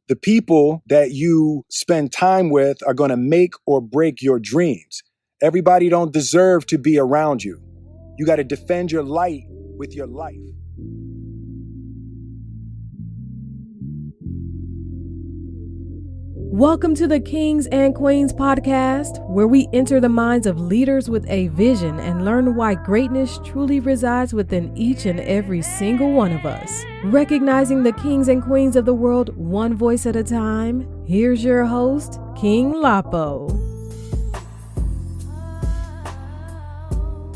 The people that you spend time with are going to make or break your dreams. Everybody don't deserve to be around you. You got to defend your light with your life. Welcome to the Kings and Queens podcast, where we enter the minds of leaders with a vision and learn why greatness truly resides within each and every single one of us. Recognizing the kings and queens of the world one voice at a time, here's your host, King Lapo.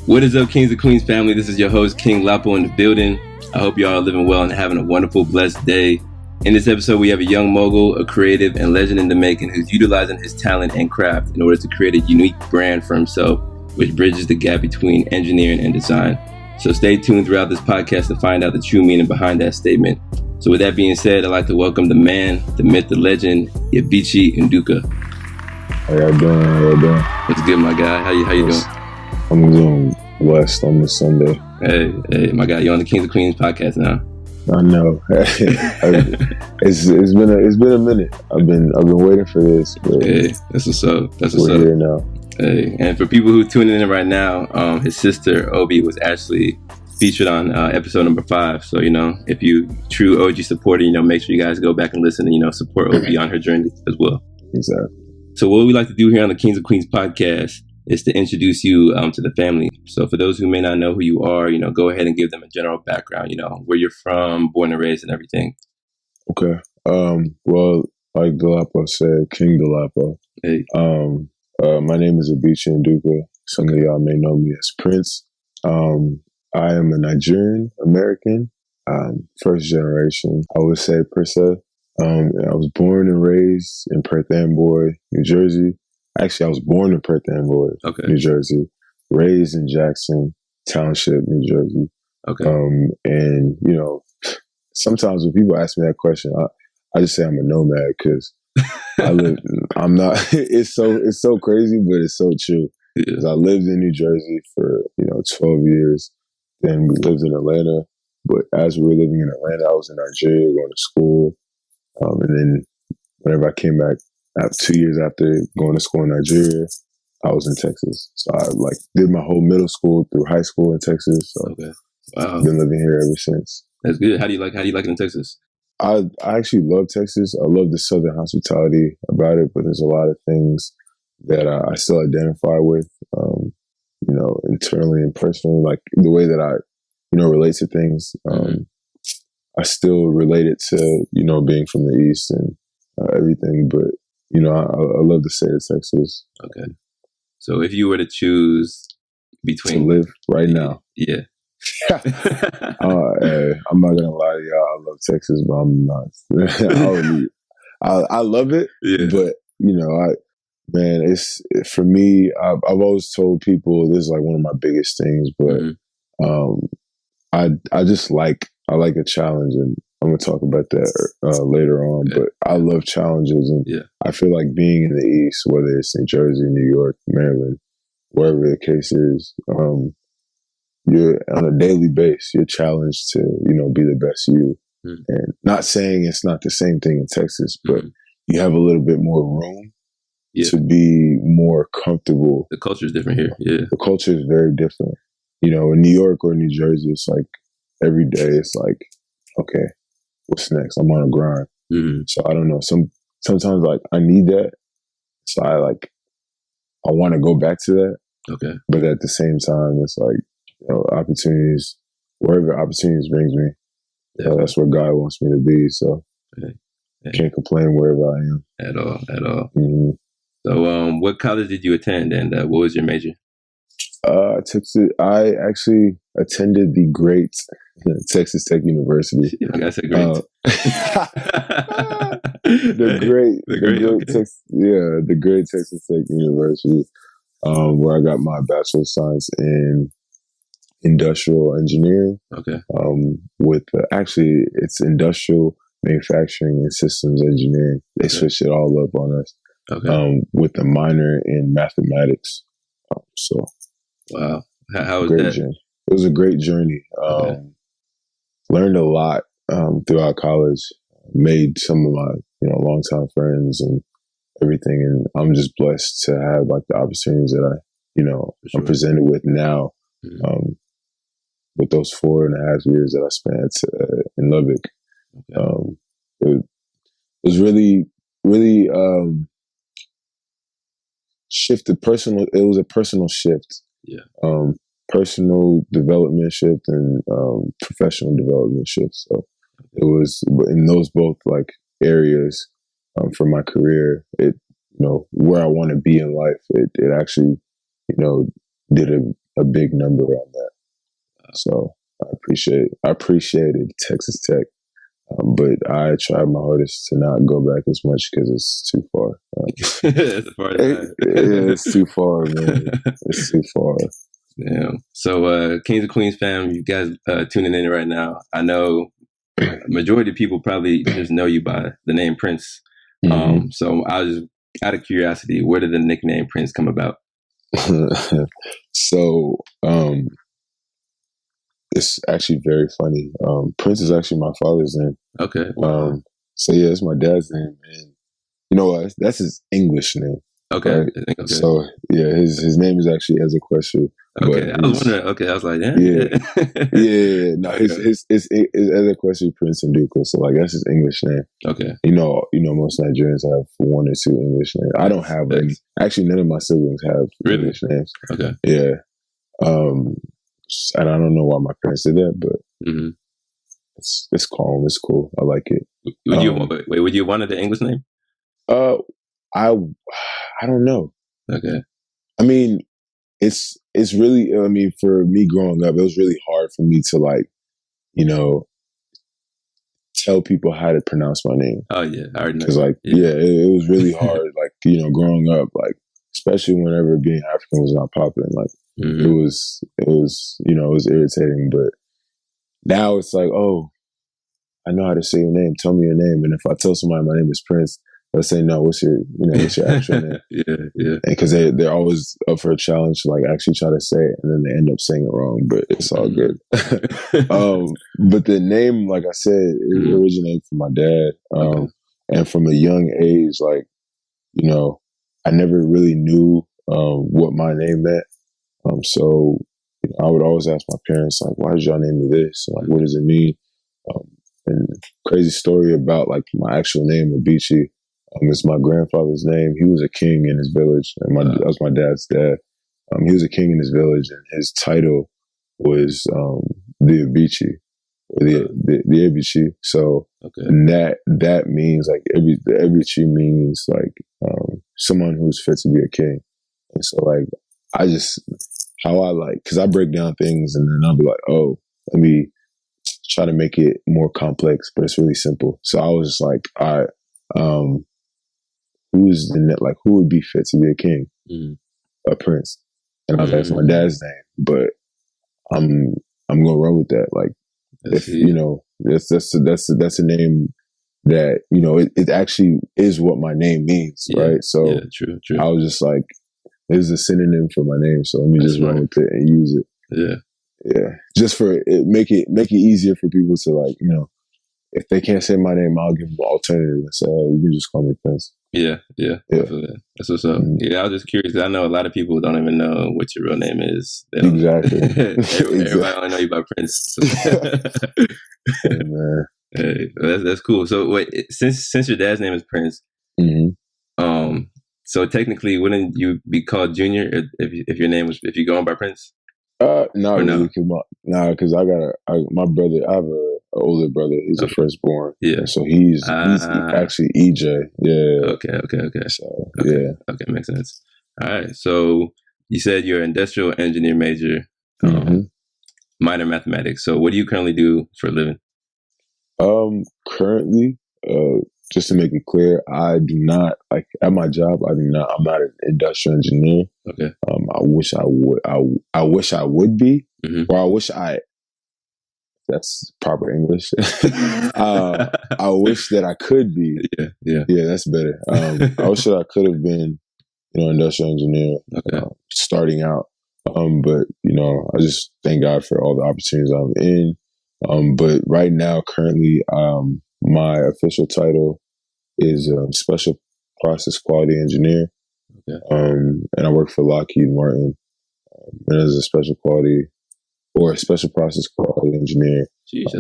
What is up, Kings and Queens family? This is your host, King Lapo, in the building. I hope you all are living well and having a wonderful, blessed day. In this episode, we have a young mogul, a creative, and legend in the making who's utilizing his talent and craft in order to create a unique brand for himself, which bridges the gap between engineering and design. So stay tuned throughout this podcast to find out the true meaning behind that statement. So with that being said, I'd like to welcome the man, the myth, the legend, Ebichi Nduka. How y'all doing? What's good, my guy? How you doing? I'm doing blessed on this Sunday. Hey, my guy, you're on the Kings and Queens podcast now. I know. It's been a minute. I've been waiting for this. But hey, that's what's up. We're here now. Hey, and for people who are tuning in right now, his sister Obi was actually featured on episode number 5. So if you true OG supporter, make sure you guys go back and listen and support Obi on her journey as well. Exactly. So what we like to do here on the Kings and Queens podcast is to introduce you to the family. So for those who may not know who you are, go ahead and give them a general background, where you're from, born and raised and everything. Okay. Well, like Delapo said, King Delapo. Hey. My name is Ebichi Nduka. Some of y'all may know me as Prxnce. I am a Nigerian American, first generation, I would say Prxnce. I was born and raised in Prxnce, New Jersey. Actually, I was born in Prxnce, okay. New Jersey, raised in Jackson Township, New Jersey. Okay. And sometimes when people ask me that question, I just say I'm a nomad because I'm not. It's so crazy, but it's so true. Because I lived in New Jersey for 12 years. Then we lived in Atlanta. But as we were living in Atlanta, I was in Nigeria going to school. And then whenever I came back, 2 years after going to school in Nigeria, I was in Texas. So I did my whole middle school through high school in Texas. So okay. Wow. I've been living here ever since. That's good. How do you like it in Texas? I actually love Texas. I love the Southern hospitality about it, but there's a lot of things that I still identify with, internally and personally, like the way that I, relate to things. I still relate it to, being from the East and everything, but I love the state of Texas. Okay. So if you were to choose between... To live right now. Yeah. I'm not going to lie to y'all. I love Texas, but I'm not. I love it, yeah. But, it's for me, I've always told people this is one of my biggest things, but I just I like a challenge, and I'm going to talk about that later on, but I love challenges, and I feel like being in the East, whether it's New Jersey, New York, Maryland, wherever the case is, you're on a daily basis, you're challenged to, be the best you. And not saying it's not the same thing in Texas, but you have a little bit more room to be more comfortable. The culture is different here. Yeah. The culture is very different. In New York or New Jersey, it's every day it's okay, what's next? I'm on a grind. Mm-hmm. So I don't know. Sometimes I need that. So I want to go back to that. Okay. But at the same time, it's opportunities, wherever opportunities brings me, that's where God wants me to be. So I can't complain wherever I am. At all. Mm-hmm. So what college did you attend, and what was your major? I actually attended the great Texas Tech University. Like I said, great. The great Texas Tech University, where I got my Bachelor of Science in Industrial Engineering. Okay. With actually, it's Industrial Manufacturing and Systems Engineering. They switched it all up on us. Okay. With a minor in mathematics. Wow. How was that? Journey. It was a great journey. Learned a lot throughout college. made some of my, longtime friends and everything. And I'm just blessed to have like the opportunities that I'm presented with now. With those 4.5 years that I spent in Lubbock, it was really, really shifted personal. It was a personal shift. Personal development shift and professional development shift. So it was in those both like areas for my career. It where I want to be in life. It actually did a big number on that. So I appreciated Texas Tech, but I tried my hardest to not go back as much because it's too far. It's too far, man. It's too far. Yeah. So, Kings and Queens fam, you guys tuning in right now. I know majority of people probably just know you by the name Prxnce. So I was just out of curiosity, where did the nickname Prxnce come about? So, it's actually very funny. Prxnce is actually my father's name. Okay. So yeah, it's my dad's name, and you know what? That's his English name. Okay. Right? Okay. So yeah, his name is actually Ezekwesili. Okay, I was wondering. Okay, I was like, yeah. No, his Ezekwesili Prince Nduka. So like that's his English name. Okay. Most Nigerians have 1 or 2 English names. I don't have any. Actually, none of my siblings have English names. Okay. Yeah. And I don't know why my parents did that, but it's calm. It's cool. I like it. Would you wanted the English name? I don't know. Okay. I mean, it's really. I mean, for me growing up, it was really hard for me to like, tell people how to pronounce my name. Oh yeah, I already know. Because like, it was really hard. Like, growing up, like, especially whenever being African was not popular, like. It was irritating, but now it's like, oh, I know how to say your name. Tell me your name. And if I tell somebody my name is Prxnce, they'll say, no, what's your actual name? Yeah. And because they're always up for a challenge to like actually try to say it, and then they end up saying it wrong, but it's all good. But the name, like I said, it originated from my dad. And from a young age, like, I never really knew what my name meant. So I would always ask my parents, like, why did y'all name me this? Like, what does it mean? And crazy story about like my actual name, Ebichi. It's my grandfather's name. He was a king in his village, and that was my dad's dad. He was a king in his village, and his title was the Ebichi, or the Ebichi. So that means like the Ebichi means like someone who's fit to be a king. And so like because I break down things and then I'll be like, oh, let me try to make it more complex, but it's really simple. So I was just like, all right, who would be fit to be a king? A prince. And I was like, that's my dad's name, but I'm gonna run with that. Like, that's a name that it actually is what my name means, right? So true. I was just like, there's a synonym for my name, so let me just run with it and use it. Yeah. Just for it, make it easier for people to like, if they can't say my name, I'll give them an alternative and say, oh, you can just call me Prxnce. Yeah. That's what's up. Yeah, I was just curious. I know a lot of people don't even know what your real name is. Exactly. Everybody only know you by Prxnce. Hey, man. Hey, that's cool. So wait, since your dad's name is Prxnce, so technically, wouldn't you be called Junior if your name was, if you go on by Prxnce? Not really, because I have an older brother. He's the firstborn. Yeah. So he's actually EJ. Yeah. Okay. So yeah. Okay, makes sense. All right. So you said you're an industrial engineer major, minor mathematics. So what do you currently do for a living? Currently, just to make it clear, I do not at my job. I'm not an industrial engineer. Okay. I wish I would. I wish I would be, or I wish that's proper English. I wish that I could be. Yeah. That's better. I wish that I could have been, industrial engineer, starting out. But I just thank God for all the opportunities I'm in. But right now, currently, My official title is Special Process Quality Engineer. Okay. And I work for Lockheed Martin, and as a special quality or a special process quality engineer. Jeez,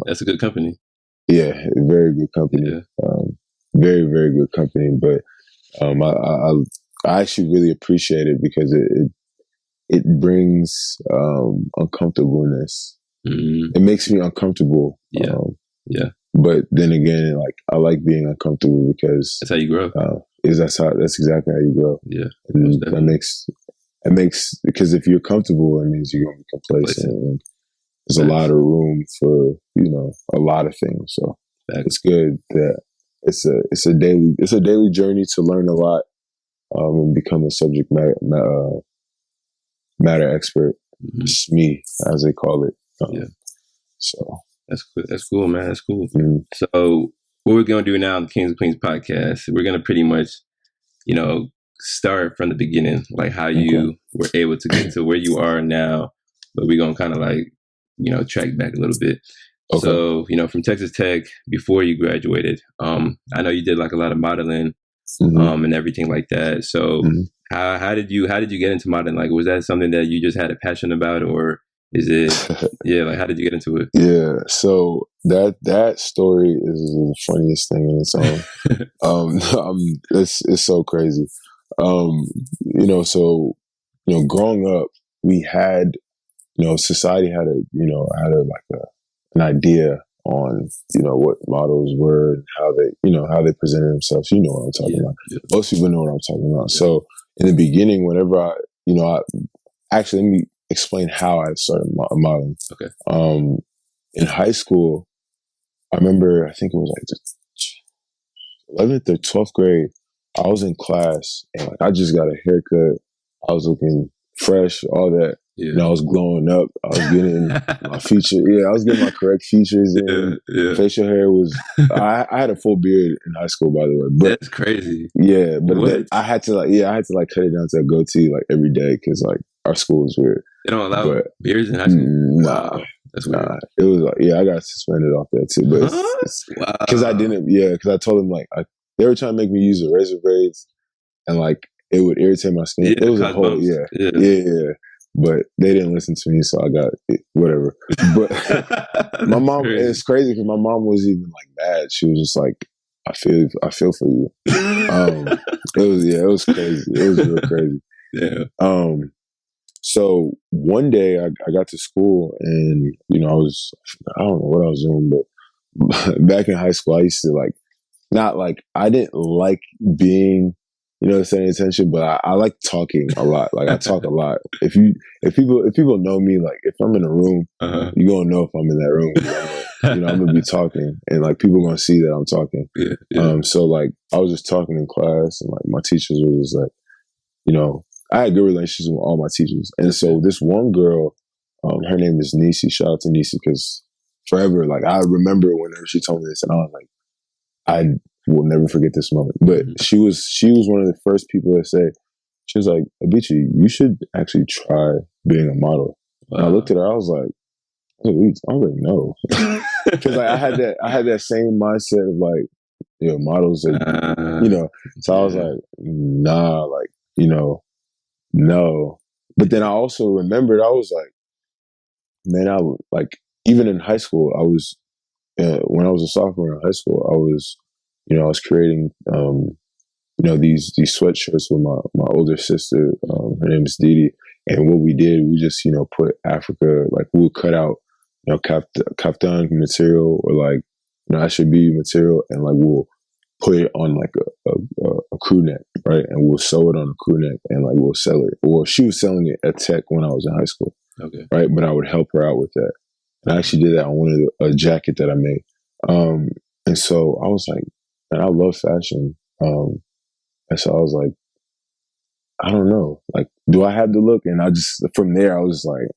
that's a good company. Yeah, very good company. Yeah. Very, very good company. But I actually really appreciate it because it brings uncomfortableness. Mm-hmm. It makes me uncomfortable. Yeah. Yeah. But then again, like I like being uncomfortable because that's how you grow. That's exactly how you grow. Yeah. And that makes because if you're comfortable, it means you're gonna be complacent. And there's a lot of room for, a lot of things. So it's good that it's a daily journey to learn a lot, and become a subject matter expert. Mm-hmm. SME, as they call it. Yeah. So that's cool, man. That's cool. Mm-hmm. So what we're gonna do now on the Kings and Queens podcast, we're gonna pretty much, start from the beginning, like how you were able to get to where you are now. But we're gonna kind of track back a little bit. Okay. So, from Texas Tech, before you graduated, I know you did like a lot of modeling, mm-hmm. And everything like that. So mm-hmm. how did you get into modeling? Like, was that something that you just had a passion about, or is it, like, how did you get into it? Yeah. So that story is the funniest thing in its own. It's so crazy. Growing up, we had, society had an idea on, what models were and how they presented themselves. You know what I'm talking about. Yeah. Most people know what I'm talking about. Yeah. So in the beginning, whenever actually, let me explain how I started modeling. Okay. In high school, I remember, I think it was like 11th or 12th grade, I was in class and I just got a haircut. I was looking fresh, all that. Yeah. And I was glowing up. I was getting my feature. Yeah, I was getting my correct features in. Yeah. Facial hair was. I had a full beard in high school, by the way. But that's crazy. Yeah, but I had to cut it down to a goatee every day because our school was weird. They don't allow beards in high school. Nah, that's weird. Nah, it was I got suspended off that too. But because I didn't. Yeah, because I told them they were trying to make me use the razor braids, and it would irritate my skin. It was a whole yeah. But they didn't listen to me, so I got it, whatever. But my mom, it's crazy because my mom was even mad. She was just like, I feel for you. It was crazy. It was real crazy. Yeah. So one day I got to school and, I don't know what I was doing, but back in high school, I used to I didn't like being, setting attention, but I like talking a lot. I talk a lot. If people know me, if I'm in a room, you're going to know if I'm in that room. I'm going to be talking and people going to see that I'm talking. Yeah. So I was just talking in class and my teachers were just I had good relationships with all my teachers. And so this one girl, her name is Nisi. Shout out to Nisi because forever, I remember whenever she told me this and I was like, I will never forget this moment. But she was one of the first people to say, she was like, Ebichi, you should actually try being a model. Wow. And I looked at her, I was like, no. Because I had that same mindset of models are, so I was like, nah, no. But then I also remembered, I was like, man, I would even in high school, I was, when I was a sophomore in high school, I was creating, these sweatshirts with my older sister. Her name is Didi. And what we did, we just, put Africa, we would cut out, kaftan material or Ashabi material and we'll put it on a crew neck, right? And we'll sew it on a crew neck and we'll sell it. Or she was selling it at Tech when I was in high school. Okay. Right. But I would help her out with that. And I actually did that on one of a jacket that I made. And so I was like, man, I love fashion. And so I was like, I don't know, do I have the look? And from there, I was like,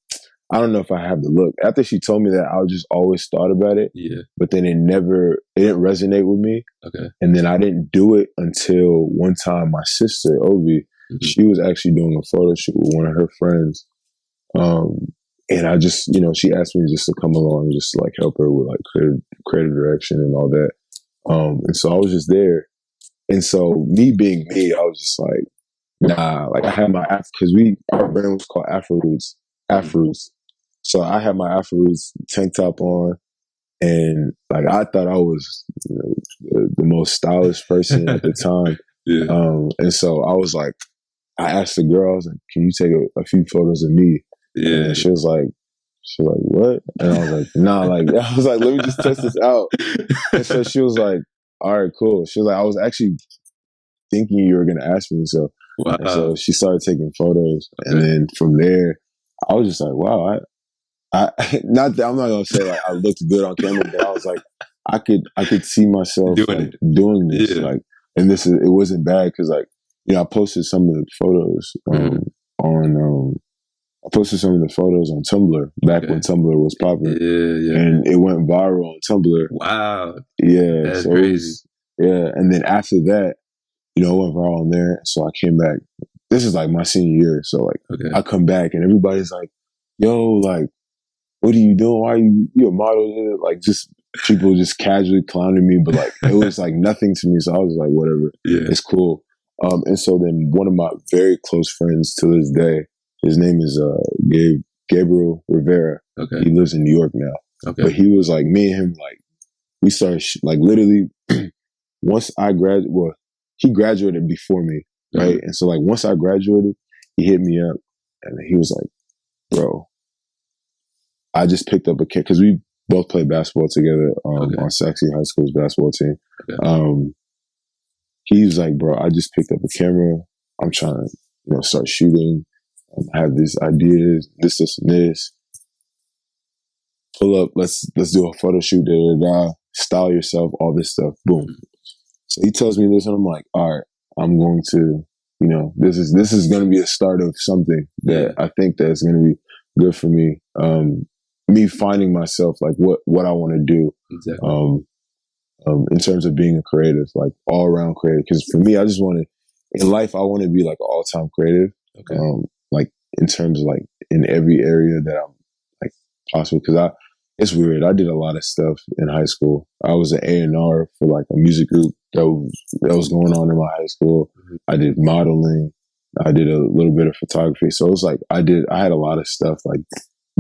I don't know if I have the look. After she told me that, I just always thought about it. Yeah. But then it didn't resonate with me. Okay. And then I didn't do it until one time my sister, Obi, she was actually doing a photo shoot with one of her friends. And I just, she asked me just to come along and just like help her with like creative direction and all that. And so I was just there. And so me being me, I was just like, nah, like I had my, cause our brand was called Afroots. So I had my Afroots tank top on, and like I thought I was the most stylish person at the time. Yeah. And so I was like, I asked the girl, I was like, can you take a few photos of me? Yeah. And she was like, what? And I was like, nah, like, I was like, let me just test this out. And so she was like, all right, cool. She was like, I was actually thinking you were going to ask me. So, wow. And so she started taking photos. Okay. And then from there, I was just like, wow, I not that I'm not going to say like I looked good on camera, but I was like, I could see myself doing this. Yeah. Like, and it wasn't bad. Cause like, I posted some of the photos, I posted some of the photos on Tumblr back when Tumblr was popular. Yeah. And it went viral on Tumblr. Wow. Yeah. That's so crazy. And then after that, it went viral on there. So I came back. This is like my senior year. So like I come back and everybody's like, yo, like, what are you doing? Why are you a model? Like just people just casually clowning me, but like it was like nothing to me. So I was like, whatever. Yeah. It's cool. And so then one of my very close friends to this day, his name is Gabriel Rivera. Okay. He lives in New York now. Okay. But he was like, me and him, like, we started, like, literally, once I graduated, well, he graduated before me, right? And so, like, once I graduated, he hit me up, and he was like, bro, I just picked up a kid, because we both played basketball together on Sexy High School's basketball team. Okay. He was like, bro, I just picked up a camera. I'm trying to, start shooting. I have these ideas, this, and this. Pull up, let's do a photo shoot, style yourself, all this stuff. Boom. So he tells me this, and I'm like, all right, I'm going to, this is going to be a start of something that I think that's going to be good for me. Me finding myself, like what I want to do. Exactly. In terms of being a creative, like all around creative. Because for me, I just want to, in life, I want to be like all time creative. Okay. Like in terms of like in every area that I'm like possible. Because it's weird. I did a lot of stuff in high school. I was an A&R for like a music group that was going on in my high school. Mm-hmm. I did modeling. I did a little bit of photography. So it was like I had a lot of stuff like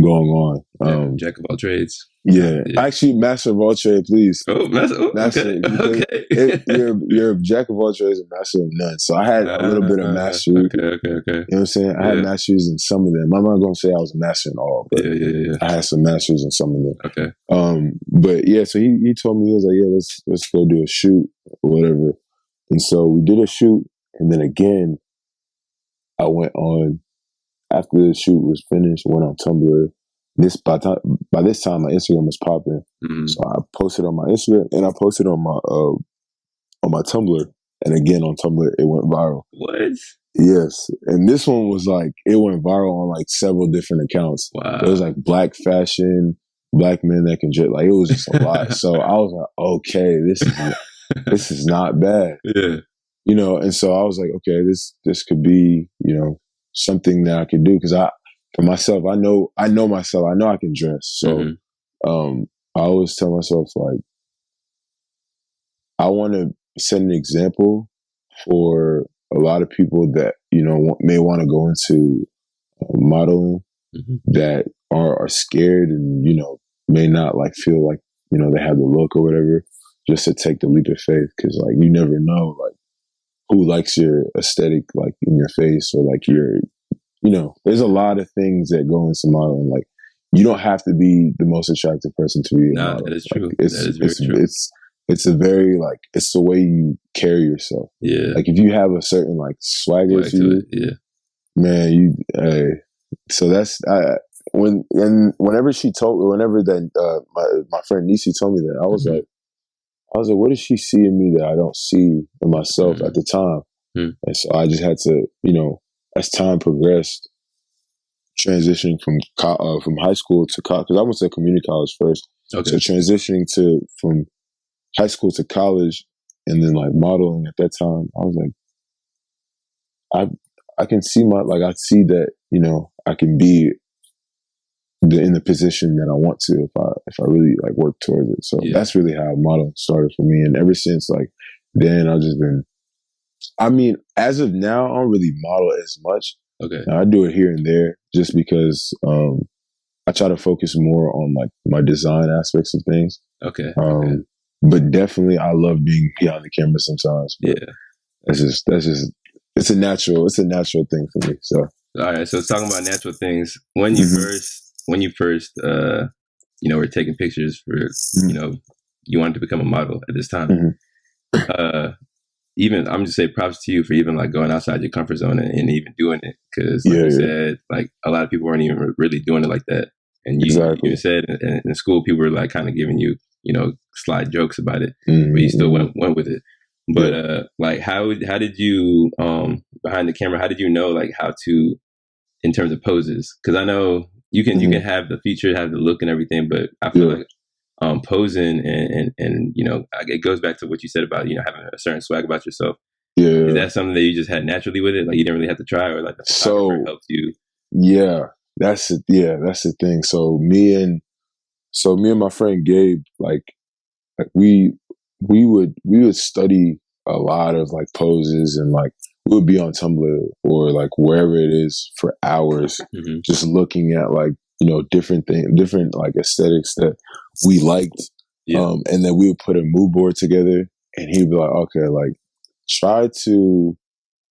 going on. Jack of all trades. Yeah. Actually, master of all trades, please. Oh, master. Okay. You're a jack of all trades and master of none. So I had a little bit of mastery. Okay. You know what I'm saying? I had masteries in some of them. I'm not going to say I was a master in all, but I had some masters in some of them. Okay. But yeah, so he told me, he was like, yeah, let's go do a shoot or whatever. And so we did a shoot, and then again, I went on after the shoot was finished. Went on Tumblr. By this time, my Instagram was popping, so I posted on my Instagram and I posted on my Tumblr, and again on Tumblr it went viral. What? Yes, and this one was like it went viral on like several different accounts. Wow! It was like black fashion, black men that can like it was just a lot. So I was like, okay, this is not bad. Yeah. And so I was like, okay, this could be something that I could do, because for myself, I know myself. I know I can dress. So I always tell myself, like, I want to set an example for a lot of people that, may want to go into modeling, that are scared and, may not like feel like, they have the look or whatever, just to take the leap of faith. Cause like, you never know, like, who likes your aesthetic, like in your face, or like your, there's a lot of things that go into modeling. Like, you don't have to be the most attractive person to be a model. That is true. Like, that is very true. It's a very like, it's the way you carry yourself. Yeah. Like if you have a certain like swagger to you, man, so that's whenever that my friend Nisi told me that, I was like, what does she see in me that I don't see in myself at the time? And so I just had to, as time progressed, transitioning from high school to college, because I went to community college first. Okay. So transitioning from high school to college, and then like modeling at that time, I was like, I can see I see that, I can be in the position that I want to if I really like work towards it. So that's really how modeling started for me. And ever since like then I've just been, I mean, as of now, I don't really model as much. Okay. Now, I do it here and there just because I try to focus more on like my design aspects of things. Okay. But definitely I love being behind the camera sometimes. But that's just it's a natural thing for me. So all right, so talking about natural things, when you first you know, were taking pictures for, you know, you wanted to become a model at this time. Even I'm just say props to you for even like going outside your comfort zone and even doing it, because like you said, like a lot of people weren't even really doing it like that. And you said in school people were like kind of giving you, you know, sly jokes about it, but you still went with it. But like how did you behind the camera, how did you know like how to, in terms of poses? Because I know you can have the feature, have the look and everything, but I feel like posing and you know, it goes back to what you said about, you know, having a certain swag about yourself. Is that something that you just had naturally with it? Like you didn't really have to try, or like the photographer helped you? Yeah, that's it. Yeah, that's the thing. So me and my friend Gabe, like we would study a lot of like poses, and like we would be on Tumblr or like wherever it is for hours, just looking at like, you know, different like aesthetics that we liked. And then we would put a mood board together, and he'd be like, okay, like try to,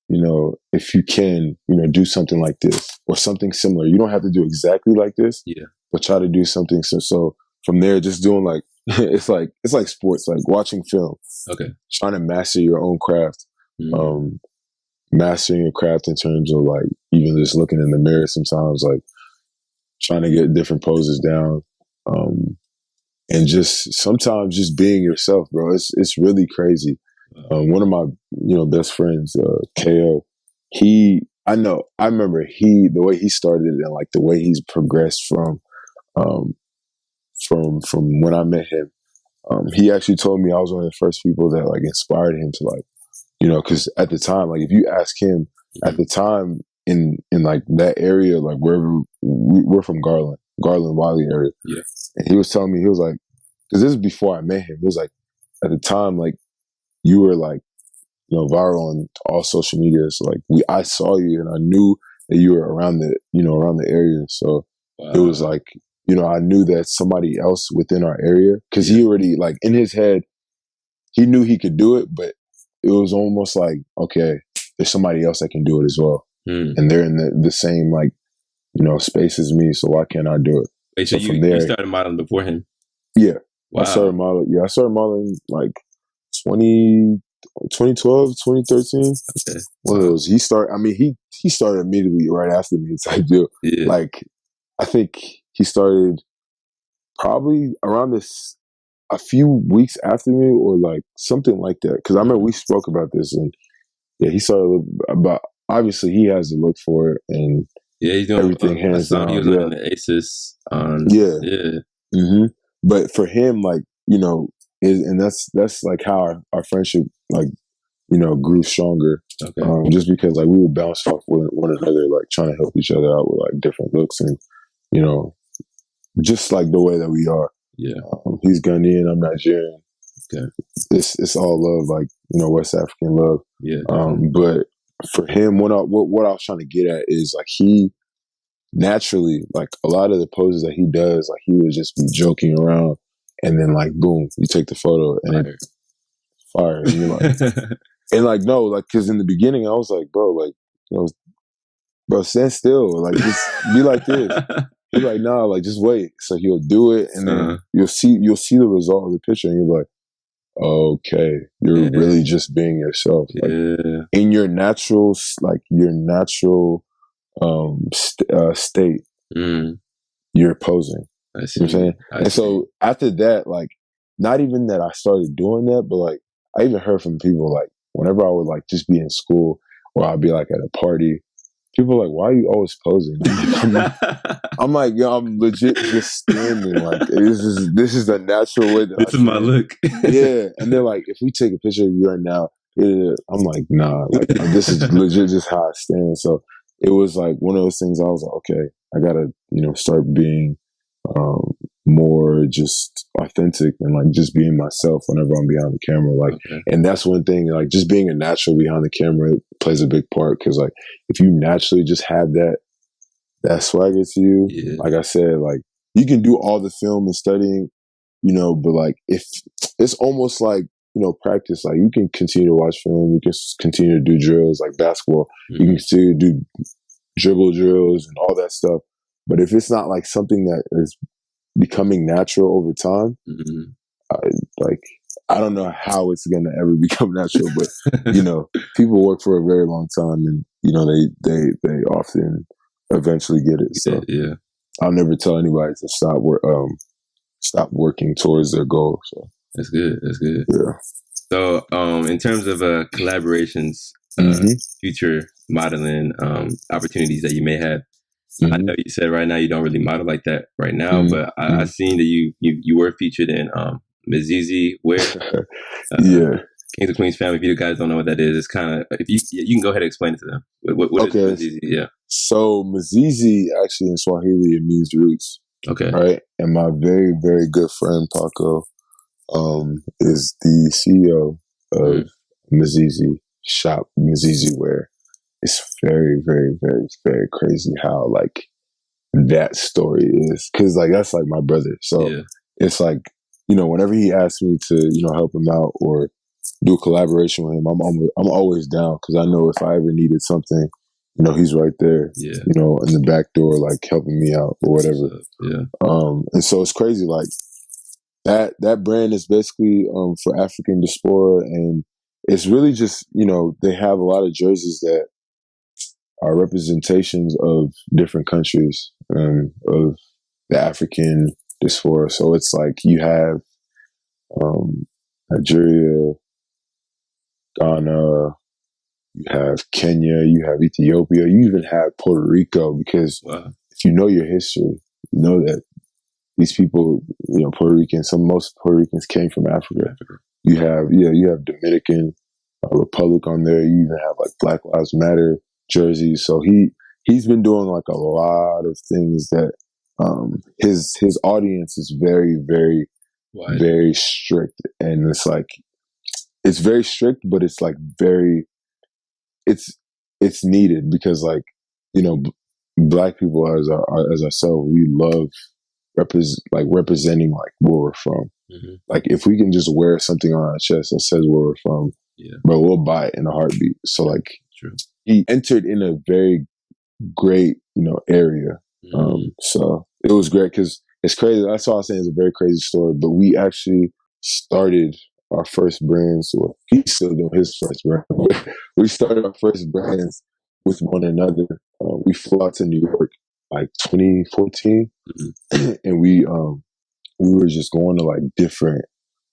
you know, if you can, you know, do something like this or something similar. You don't have to do exactly like this, but try to do something. So from there, just doing like, it's like sports, like watching film. Okay. Trying to master your own craft. Mastering your craft in terms of like even just looking in the mirror sometimes, like trying to get different poses down. And just sometimes just being yourself, bro. It's really crazy. One of my, you know, best friends, KO, I remember the way he started and like the way he's progressed from when I met him. He actually told me I was one of the first people that like inspired him to like, you know, because at the time, like if you ask him at the time in like that area, like wherever we're from, Garland, Wiley area. Yeah. And he was telling me, he was like, because this is before I met him. He was like, at the time, like you were like, you know, viral on all social media. So like I saw you and I knew that you were around the area. So it was like, you know, I knew that somebody else within our area, because he already like in his head, he knew he could do it, but it was almost like, okay, there's somebody else that can do it as well. And they're in the same like, you know, space as me. So why can't I do it? Wait, so you started modeling before him? Yeah. Wow. I started modeling like 2012, 2013. Okay. One of those. He started immediately right after me type deal. Yeah. Like, I think he started probably around this a few weeks after me, or like something like that. Because I remember we spoke about this, and yeah, he started about. Obviously, he has to look for it, and he's doing everything hands down. He was on the Aces. But for him, like, you know, and that's like how our friendship, like, you know, grew stronger. Okay. Just because like we would bounce off one another, like trying to help each other out with like different looks, and you know, just like the way that we are. Yeah. He's Ghanaian, I'm Nigerian. Okay. It's all love, like, you know, West African love. Yeah. But for him, what I was trying to get at is like he naturally, like a lot of the poses that he does, like he would just be joking around, and then like boom, you take the photo and it's fire. And you're like, and like no, like because in the beginning I was like, bro, like, you know, bro, stand still, like just be like this. He's like, nah, like just wait. So he'll do it, and then you'll see the result of the picture, and you're like, okay, you're really just being yourself, like in your natural, like your natural state. You're posing. I see. You know what I'm saying? And so after that, like, not even that I started doing that, but like I even heard from people like whenever I would like just be in school or I'd be like at a party, people are like, why are you always posing? I'm like, yo, I'm legit just standing. Like, this is the natural way. This is my look. Yeah. And they're like, if we take a picture of you right now, I'm like, nah, like this is legit just how I stand. So it was like one of those things I was like, okay, I gotta, start being more just authentic and like just being myself whenever I'm behind the camera. Like, and that's one thing, like just being a natural behind the camera plays a big part. Cause like, if you naturally just have that swagger to you, like I said, like you can do all the film and studying, but like if it's almost like, practice, like you can continue to watch film, you can continue to do drills like basketball, you can continue to do dribble drills and all that stuff. But if it's not like something that is becoming natural over time, I don't know how it's gonna ever become natural, but people work for a very long time, and they often eventually get it. So I'll never tell anybody to stop working towards their goal. So that's good. That's good. Yeah. So in terms of collaborations, future modeling opportunities that you may have. I know you said right now you don't really model like that right now, but I've seen that you were featured in Mizizi Wear. Kings of Queens Family. If you guys don't know what that is, it's kind of, if you can go ahead and explain it to them. What is Mizizi? Yeah. So Mizizi actually in Swahili it means roots. Okay. Right, and my very very good friend Paco is the CEO of Mizizi shop, Mizizi Wear. It's very, very, very, very crazy how like that story is, because like that's like my brother. So it's like, whenever he asks me to help him out or do a collaboration with him, I'm always down, because I know if I ever needed something, he's right there, in the back door, like helping me out or whatever. And so it's crazy, like that brand is basically for African diaspora, and it's really just they have a lot of jerseys that are representations of different countries of the African diaspora. So it's like you have Nigeria, Ghana, you have Kenya, you have Ethiopia, you even have Puerto Rico, because if you know your history, you know that these people, Puerto Ricans, most Puerto Ricans came from Africa. You have Dominican Republic on there. You even have like Black Lives Matter jerseys. So he's been doing like a lot of things that his audience is very, very, very strict, and it's like it's very strict, but it's like very it's needed, because like Black people as ourselves, we love representing like where we're from. Like if we can just wear something on our chest that says where we're from, bro, we'll buy it in a heartbeat. So like he entered in a very great area. So it was great, because it's crazy. That's all I'm saying, is a very crazy story. But we actually started our first brands. Well, he's still doing his first brand. We started our first brands with one another. We flew out to New York like 2014, and we were just going to like different.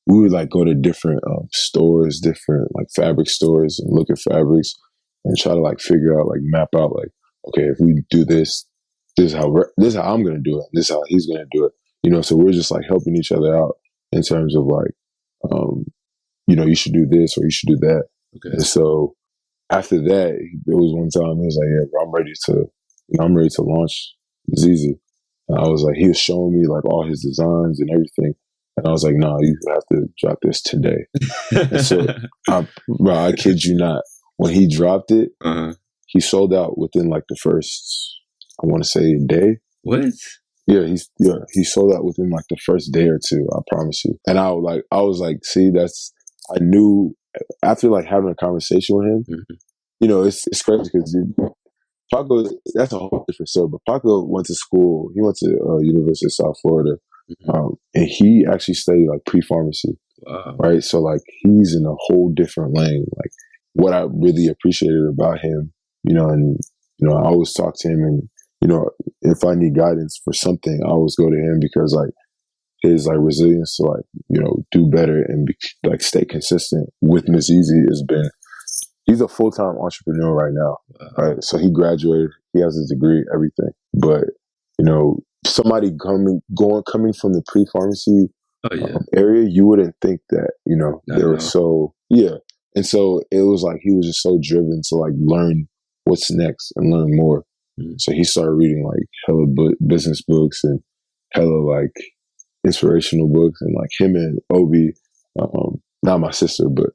We would like go to different stores, different like fabric stores, and look at fabrics and try to like figure out, like map out, like, okay, if we do this, this is how I'm gonna do it. This is how he's gonna do it. So we're just like helping each other out in terms of like, you should do this or you should do that. Okay. And so after that, there was one time he was like, yeah, bro, I'm ready to launch Zizi. And I was like, he was showing me like all his designs and everything. And I was like, nah, you have to drop this today. And so, I kid you not, when he dropped it, he sold out within like the first, I want to say, day. What? Yeah, he sold out within like the first day or two, I promise you. And I was like, see, I knew after like having a conversation with him, it's crazy, because Paco, that's a whole different story. But Paco went to school. He went to University of South Florida, and he actually studied like pre-pharmacy. Wow. Right? So like he's in a whole different lane. Like what I really appreciated about him, and I always talk to him, and if I need guidance for something, I always go to him, because like his like resilience to like do better and like stay consistent with Mizizi has been. He's a full-time entrepreneur right now, right? So he graduated, he has his degree, everything. But somebody coming from the pre-pharmacy area, you wouldn't think that they were so And so it was like he was just so driven to like learn what's next and learn more. So he started reading like hella business books and hella like inspirational books, and like him and Obi, not my sister, but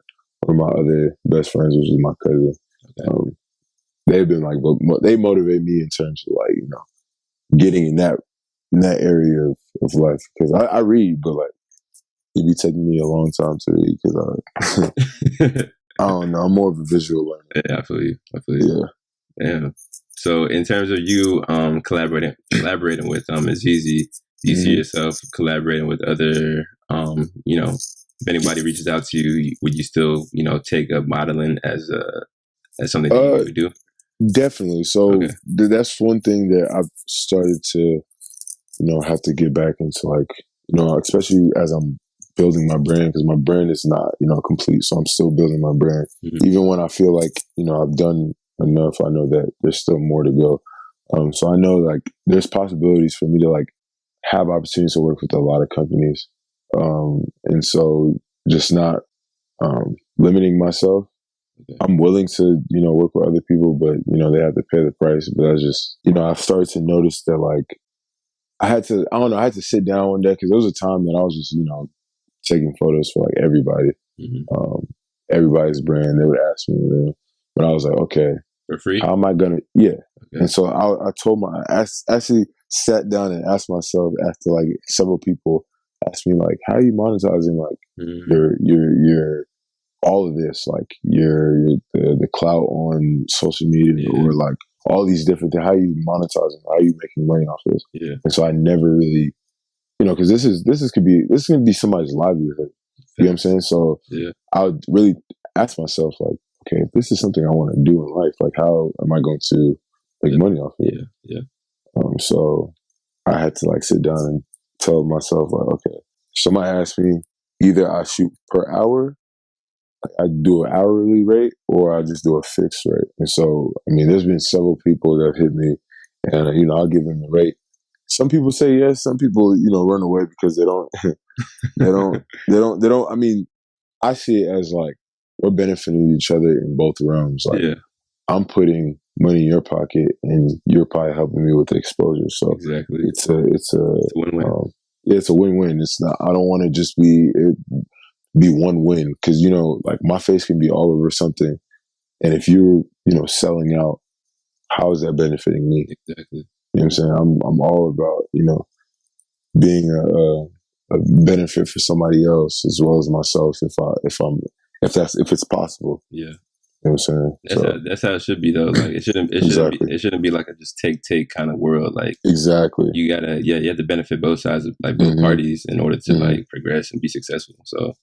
one of my other best friends, which is my cousin. They've been like, they motivate me in terms of like, getting in that area of life, because I read, but like it'd be taking me a long time to read because I don't know, I'm more of a visual learner. Yeah, I feel you. Yeah. So in terms of you collaborating with Azizi, do you see yourself collaborating with other if anybody reaches out to you, would you still take up modeling as something that you would do? Definitely. So that's one thing that I've started to have to get back into, like, especially as I'm building my brand, because my brand is not complete, so I'm still building my brand. Even when I feel like I've done enough, I know that there's still more to go. So I know like there's possibilities for me to like have opportunities to work with a lot of companies, and so just not limiting myself. I'm willing to work with other people, but they have to pay the price. But I just I've started to notice that like I had to sit down one day, because there was a time that I was just taking photos for like everybody, everybody's brand. They would ask me, but I was like, okay, for free, how am I gonna? Yeah. And so I actually sat down and asked myself, after like several people asked me like, how are you monetizing like your all of this, like the clout on social media, or like all these different things, how are you monetizing, how are you making money off of this? And so I never really, because this could be somebody's livelihood. You know what I'm saying? So I would really ask myself like, okay, if this is something I want to do in life, like how am I going to make money off of it? So I had to like sit down and tell myself like, okay, somebody asked me, either I shoot per hour, I do an hourly rate, or I just do a fixed rate. And so, I mean, there's been several people that have hit me, and I'll give them the rate. Some people say yes, some people run away because they don't they don't. I mean, I see it as like we're benefiting each other in both realms. Like I'm putting money in your pocket, and you're probably helping me with the exposure. So it's a win-win. It's a win-win. It's not. I don't want to just be one win, because like my face can be all over something, and if you're selling out, how is that benefiting me? Exactly. You know what I'm saying? I'm all about being a benefit for somebody else as well as myself, if it's possible. Yeah. You know what I'm saying? That's how it should be though. Like it shouldn't be like a just take kind of world. Like you gotta you have to benefit both sides of like both parties in order to like progress and be successful. So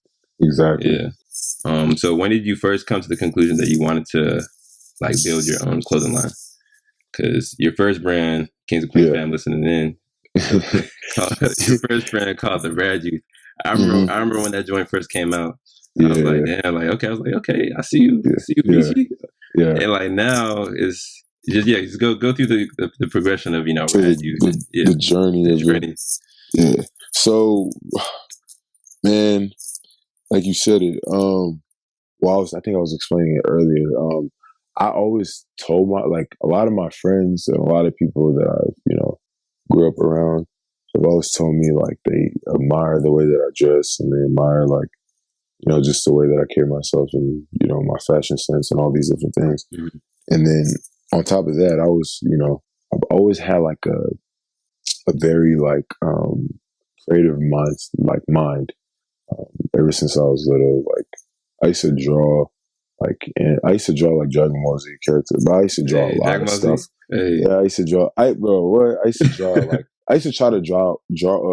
so when did you first come to the conclusion that you wanted to like build your own clothing line? Because your first brand, Kings and Queens fam listening in, your first brand called the Rad Youth. I remember when that joint first came out. I was like, damn, like okay, I see you, Ebichi. And like now it's just go through the progression of Rad Youth, the journey. So, man, like you said it. I think I was explaining it earlier. I always told a lot of my friends and a lot of people that I grew up around have always told me like they admire the way that I dress, and they admire like just the way that I carry myself, and my fashion sense and all these different things. And then on top of that, I was I've always had like a very like creative mind. Ever since I was little, like I used to draw. And I used to draw like Dragon Ball Z characters, but I used to draw a lot of stuff. Yeah, I used to draw. I used to draw like I used to try to draw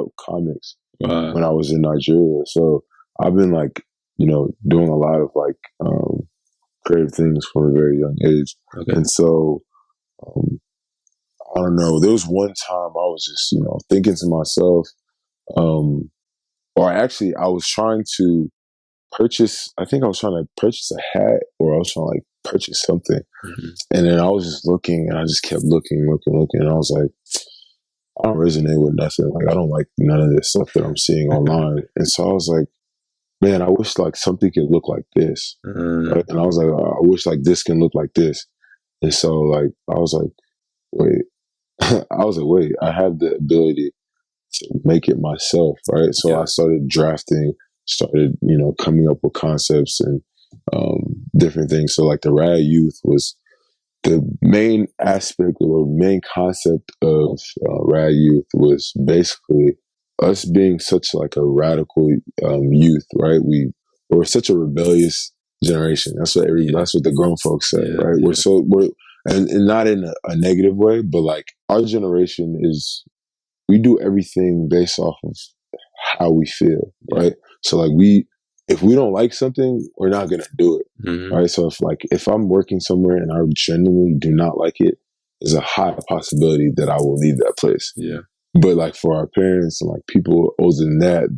up comics when I was in Nigeria. So I've been like doing a lot of like creative things from a very young age. And so I don't know. There was one time I was just thinking to myself, or actually I was trying to purchase. I think I was trying to purchase a hat, or I was trying to like purchase something, and then I was just looking, and I just kept looking, and I was like, I don't resonate with nothing. Like I don't like none of this stuff that I'm seeing online. And so I was like, man, I wish like something could look like this, right? And I was like, I wish like this can look like this. And so like I was like, wait. I was like, wait, I have the ability to make it myself, right? So I started drafting, started, coming up with concepts and different things. So like the Rad Youth was the main aspect or main concept of Rad Youth was basically us being such like a radical youth, right? We're such a rebellious generation. That's what that's what the grown folks say, right? We're and not in a negative way, but like our generation we do everything based off of how we feel, right? So like if we don't like something, we're not gonna do it, right? So if I'm working somewhere and I genuinely do not like it, there's a high possibility that I will leave that place. Yeah. But like for our parents and like people older than that,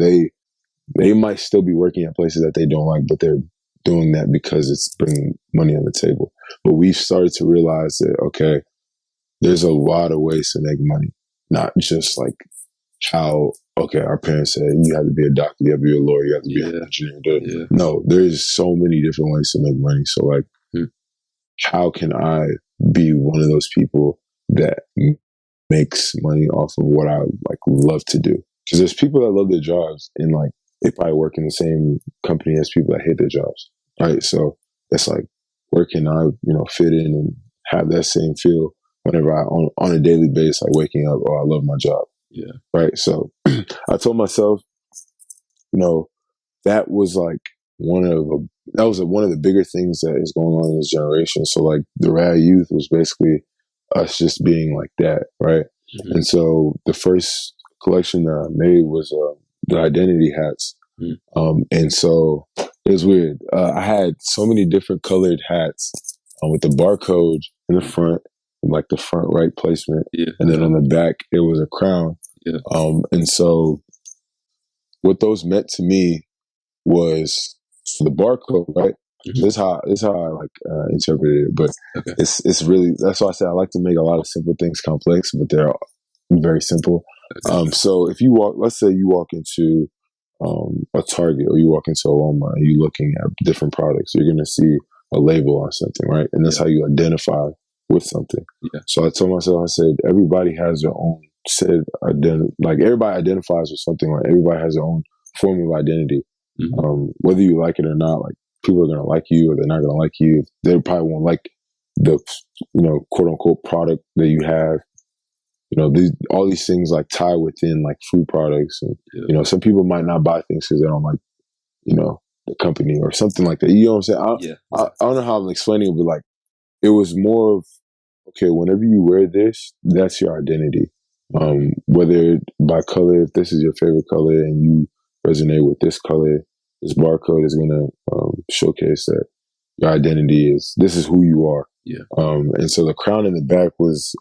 they might still be working at places that they don't like, but they're doing that because it's bringing money on the table. But we've started to realize that, okay, there's a lot of ways to make money, not just like how, okay, our parents said you have to be a doctor, you have to be a lawyer, you have to be an engineer. No, there's so many different ways to make money. So like, how can I be one of those people that makes money off of what I like love to do? Because there's people that love their jobs and like they probably work in the same company as people that hate their jobs, right? So it's like, where can I, fit in and have that same feel whenever on a daily basis, like waking up, oh, I love my job. Yeah. Right. So I told myself, that was like one of the bigger things that is going on in this generation. So like the Rad Youth was basically us just being like that. Right. Mm-hmm. And so the first collection that I made was the identity hats. Mm-hmm. And so it was weird. I had so many different colored hats with the barcode in the front, like the front right placement. Yeah. And then on the back, it was a crown. Yeah. And so what those meant to me was the barcode, right? Mm-hmm. This is how I like interpreted it, but it's really, that's why I said I like to make a lot of simple things complex, but they're very simple. Okay. So if you let's say you walk into a Target or you walk into a Walmart and you're looking at different products, you're going to see a label on something, right? And that's how you identify with something. Yeah. So I told myself, I said, everybody has their own set like everybody identifies with something, like everybody has their own form of identity. Mm-hmm. Whether you like it or not, like people are going to like you or they're not going to like you. They probably won't like the, quote unquote product that you have. All these things like tie within like food products. And, some people might not buy things because they don't like, the company or something like that. You know what I'm saying? I don't know how I'm explaining it, but like, it was more of, okay, whenever you wear this, that's your identity. Whether by color, if this is your favorite color and you resonate with this color, this barcode is going to showcase that your identity this is who you are. Yeah. And so the crown in the back was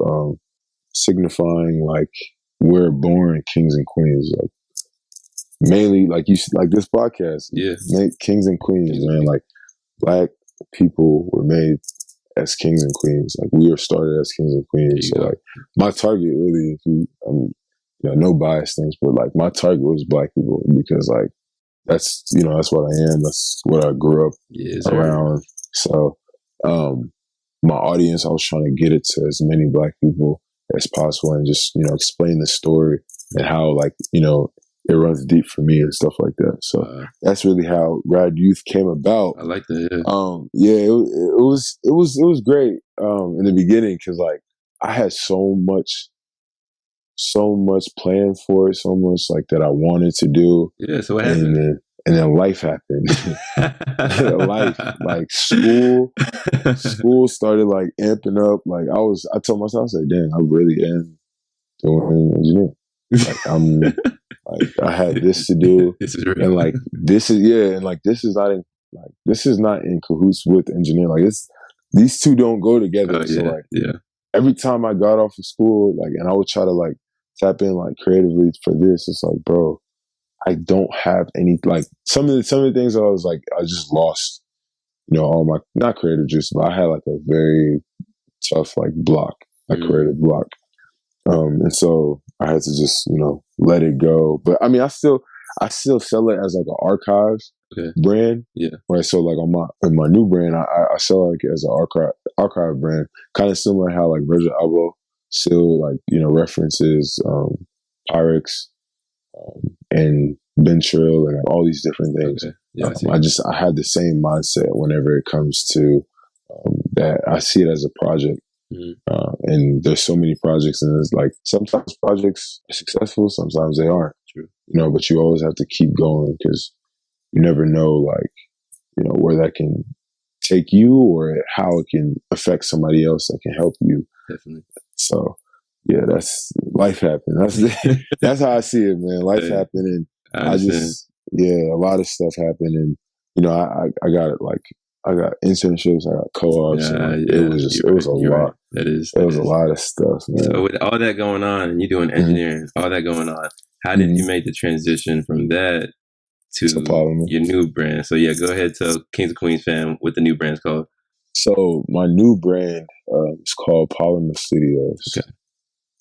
signifying like we're born kings and queens, like mainly like like this podcast. Yeah. Kings and queens, man. Like Black people were made as kings and queens. Like we were started as kings and queens. So like my target really, no bias things, but like my target was Black people because like that's that's what I am. That's what I grew up around. So my audience, I was trying to get it to as many Black people as possible and just explain the story and how like it runs deep for me and stuff like that. So that's really how Rad Youth came about. I like that. Yeah, it was great in the beginning because like I had so much planned for it, so much like that I wanted to do. Yeah. So what happened? And then life happened. Life, like school started like amping up. Like I told myself, I said, "Damn, I really am doing engineering. Like I'm." Like I had this to do, this is real. And like this is and like this is not in cahoots with engineering. Like these two don't go together. So like every time I got off of school, like and I would try to like tap in like creatively for this, it's like, bro, I don't have any like some of the things that I was like I just lost, all my not creative juice, but I had like a very tough like block, a creative block. And so I had to just, let it go. But I mean, I still sell it as like an archives brand. Yeah. Right. So like on my new brand, I sell it like as an archive brand, kind of similar to how like Virgil Abloh still like, references, Pyrex, and Bentrill and all these different things. Okay. Yeah, I had the same mindset whenever it comes to that. I see it as a project. And there's so many projects, and it's like sometimes projects are successful, sometimes they aren't. True. But you always have to keep going because you never know, like, where that can take you or how it can affect somebody else that can help you. Definitely. So, yeah, that's life happened. That's how I see it, man. Life happened, and I just, a lot of stuff happened, and I got it like. I got internships, I got co-ops, and it was a lot. Right. It was a lot of stuff, man. So with all that going on, and you doing engineering, all that going on, how did you make the transition from that to your new brand? So yeah, go ahead, tell Kings and Queens fam what the new brand's called. So my new brand is called Polymer Studios. Okay.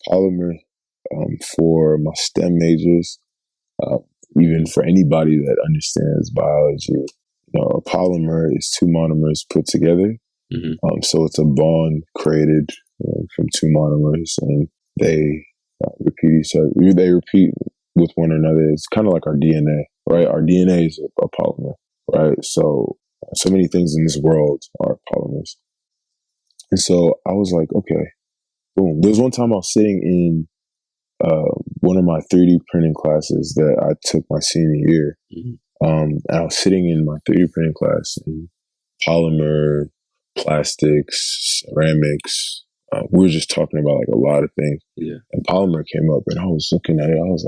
Polymer for my STEM majors, even for anybody that understands biology. A polymer is two monomers put together. So it's a bond created from two monomers, and they repeat each other. They repeat with one another. It's kind of like our DNA, right? Our DNA is a polymer, right? So many things in this world are polymers. And so I was like, okay, boom. There was one time I was sitting in one of my 3D printing classes that I took my senior year. And I was sitting in my 3D printing class in polymer, plastics, ceramics. We were just talking about like a lot of things. Yeah. And polymer came up, and I was looking at it. I was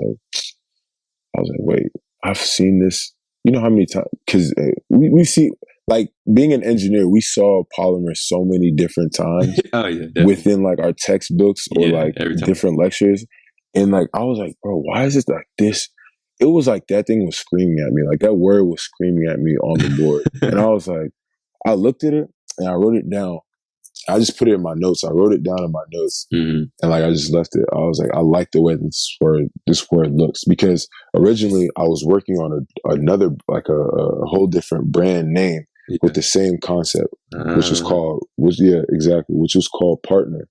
like, wait, I've seen this. You know how many times? Because we see, like, being an engineer, we saw polymer so many different times within like our textbooks or like different lectures. And like, I was like, bro, why is it like this? It was like that thing was screaming at me. Like that word was screaming at me on the board. And I was like, I looked at it and I wrote it down. I just put it in my notes. I wrote it down in my notes, and like I just left it. I was like, I like the way this word looks, because originally I was working on another, like a whole different brand name with the same concept, which was called Partner,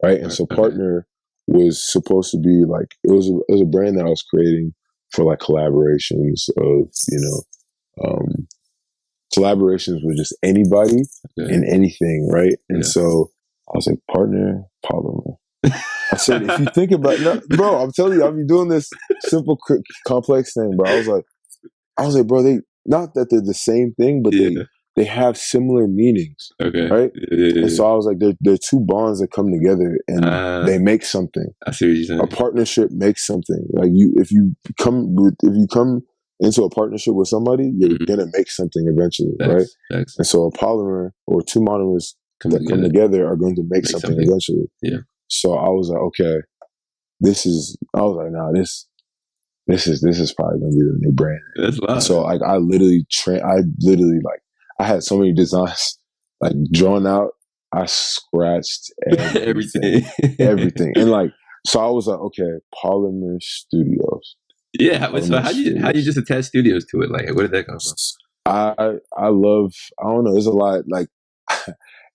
right? And so Partner was supposed to be like it was a brand that I was creating for like collaborations of collaborations with just anybody and anything, right? And so I was like, Partner, Polymer. I said, if you think about it, bro, I'm telling you, I'll be doing this simple, complex thing, bro. I was like, bro, they not that they're the same thing, but they have similar meanings, right? And so I was like, they're two bonds that come together and they make something. I see what you're saying. A partnership makes something. Like if you come into a partnership with somebody, you're gonna make something eventually, right? And so a polymer or two monomers that come together are going to make something eventually. Yeah. So I was like, okay, this is probably gonna be the new brand. That's wild. So like I literally I had so many designs like drawn out. I scratched everything. And like, so I was like, okay, Polymer Studios. Yeah. So how you just attach studios to it? Like, where did that come from? I don't know. There's a lot, like,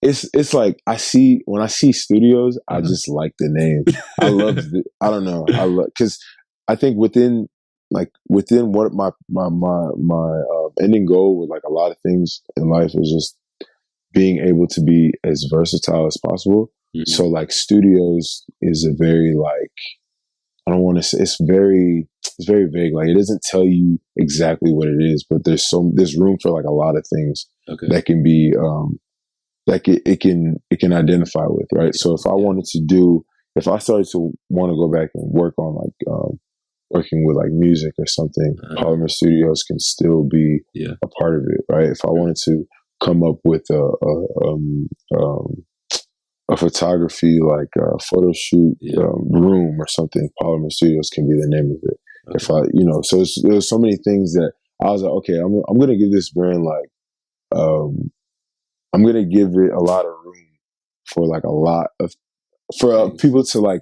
it's like when I see studios, I just like the name. I love I don't know. I love, cause I think within what my ending goal with like a lot of things in life is just being able to be as versatile as possible. So like studios is a very like, I don't want to say, it's very vague. Like it doesn't tell you exactly what it is, but there's room for like a lot of things that can be, like it can identify with, right? So if I started to want to go back and work on like, working with like music or something, Polymer Studios can still be a part of it, right? If I wanted to come up with a photography, like a photo shoot room or something, Polymer Studios can be the name of it. If I, so there's so many things that I was like, okay, I'm going to give this brand like, I'm going to give it a lot of room for like a lot of, for people to like,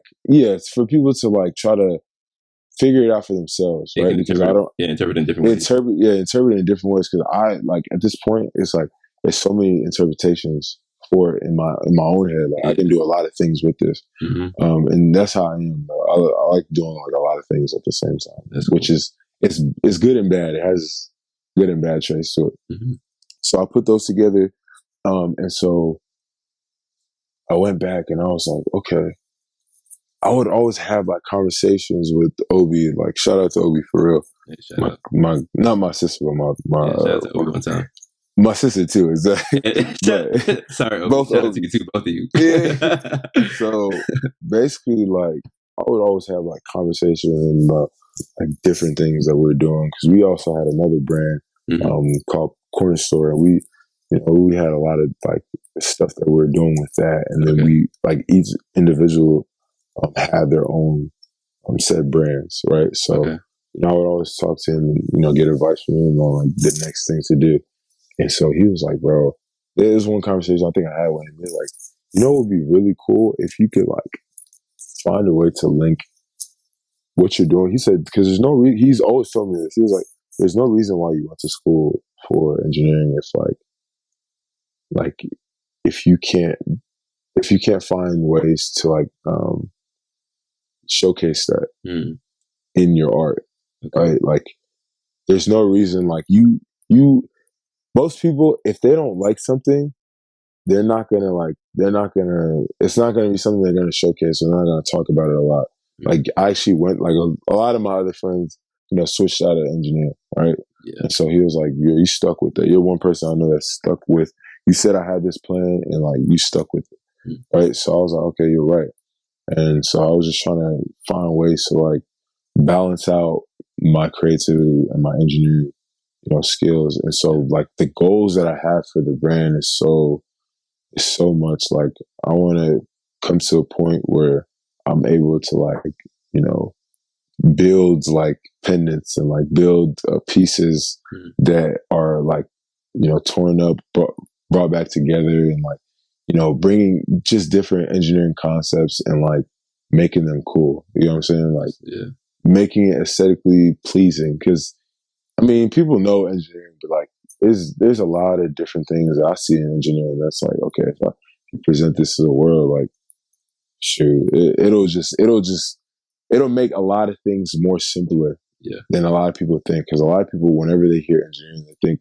for people to like try to figure it out for themselves, right? Because interpret in different ways. Interpret in different ways. Because I like at this point, it's like there's so many interpretations for it in my own head. Like, I can do a lot of things with this. And that's how I am. I like doing like a lot of things at the same time, which is it's good and bad. It has good and bad traits to it. So I put those together, and so I went back and I was like, okay. I would always have like conversations with Obi. Like, shout out to Obi for real. Yeah, my not my sister, but my shout out to Obi one time. My sister too, exactly. Sorry, Obi. Both shout out to you too, both of you. Yeah. So basically, like, I would always have like conversations about like different things that we're doing, because we also had another brand called Corner Store, and we had a lot of like stuff that we were doing with that, and then we like each individual had their own set brands, right? So I would always talk to him and get advice from him on like the next things to do. And so he was like, bro, there's one conversation I think I had with him. He was like, what would be really cool if you could like find a way to link what you're doing. He said, because there's no reason, he's always told me this. He was like, there's no reason why you went to school for engineering if like if you can't find ways to like showcase that in your art, right? Like, there's no reason, like, most people, if they don't like something, it's not gonna be something they're gonna showcase, so they're not gonna talk about it a lot. Like, I actually went, like, a lot of my other friends, switched out of engineering, right? And so he was like, you stuck with it. You're one person I know that stuck with, you said I had this plan, and like, you stuck with it, right? So I was like, okay, you're right. And so I was just trying to find ways to like balance out my creativity and my engineering, skills. And so like the goals that I have for the brand is so much. Like, I want to come to a point where I'm able to like, build like pendants and like build pieces that are like, torn up, brought back together, and like, bringing just different engineering concepts and like making them cool. You know what I'm saying? Like, making it aesthetically pleasing. Because I mean, people know engineering, but like, there's a lot of different things that I see in engineering that's like, okay, if I present this to the world, like, shoot, it'll make a lot of things more simpler than a lot of people think. Because a lot of people, whenever they hear engineering, they think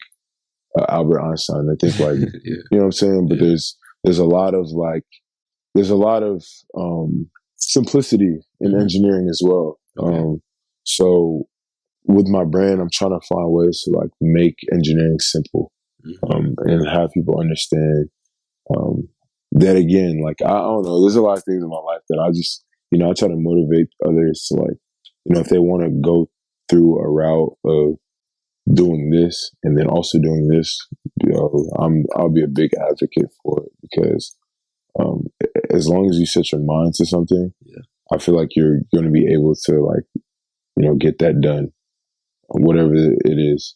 Albert Einstein. They think like, you know what I'm saying? But there's a lot of simplicity in engineering as well. So with my brand, I'm trying to find ways to like make engineering simple, and have people understand that. Again, like, I don't know, there's a lot of things in my life that I just, I try to motivate others to like, if they want to go through a route of doing this and then also doing this, I'll be a big advocate for it, because as long as you set your mind to something, I feel like you're going to be able to like, get that done, whatever it is.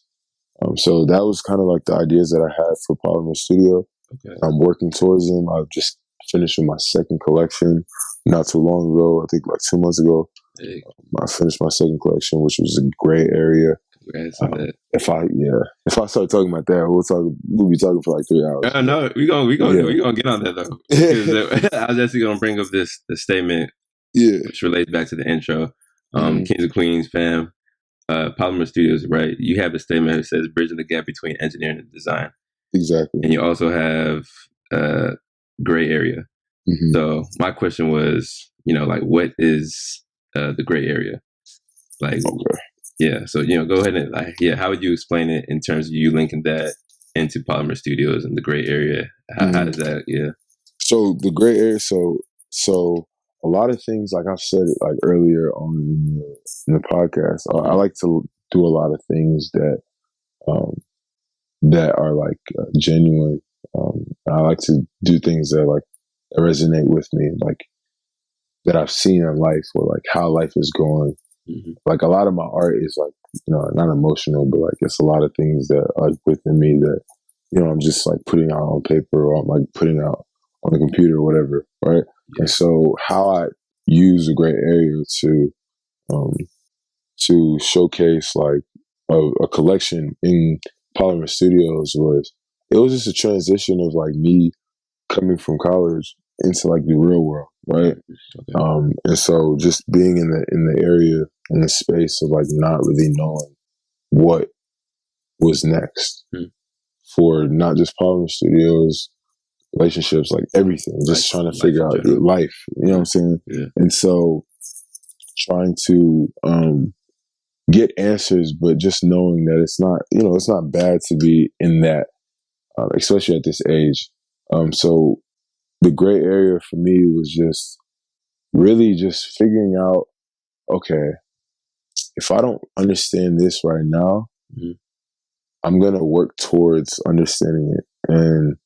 So that was kind of like the ideas that I had for Polymer Studio. I'm working towards them. I've just finished with my second collection not too long ago. I think like 2 months ago. I finished my second collection, which was a gray area. If I start talking about that, we'll be talking for like 3 hours. No, we gonna get on that though. Because I was actually gonna bring up the statement, which relates back to the intro. Kings and Queens fam, Polymer Studios, right? You have a statement that says bridging the gap between engineering and design. Exactly. And you also have gray area. So my question was, like, what is the gray area? Like, so, go ahead and like, how would you explain it in terms of you linking that into Polymer Studios and the gray area? How does that, So the gray area, so a lot of things, like I've said it like earlier on in the podcast, I like to do a lot of things that are like genuine. I like to do things that like resonate with me, like that I've seen in life, or like how life is going. Like, a lot of my art is like, not emotional, but like, it's a lot of things that are within me that, I'm just like putting out on paper, or I'm like putting out on the computer or whatever, right? And so how I use a gray area to showcase like a collection in Polymer Studios it was just a transition of like me coming from college into like the real world, right? Okay. And so just being in the area, in the space of like not really knowing what was next for not just Polymer Studios, relationships, like everything, just trying to figure out life, you know what I'm saying? Yeah. And so trying to get answers, but just knowing that it's not, you know, it's not bad to be in that, especially at this age. So the gray area for me was just really just figuring out, okay, if I don't understand this right now, I'm gonna work towards understanding it. And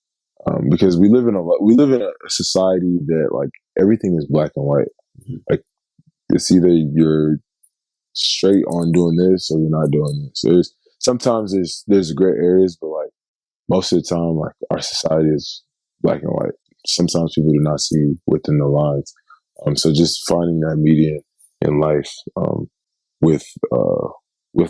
because we live in a society that like everything is black and white. Like it's either you're straight on doing this or you're not doing this. Sometimes there's gray areas, but like most of the time, like our society is black and white. Sometimes people do not see within the lines. So just finding that median in life, with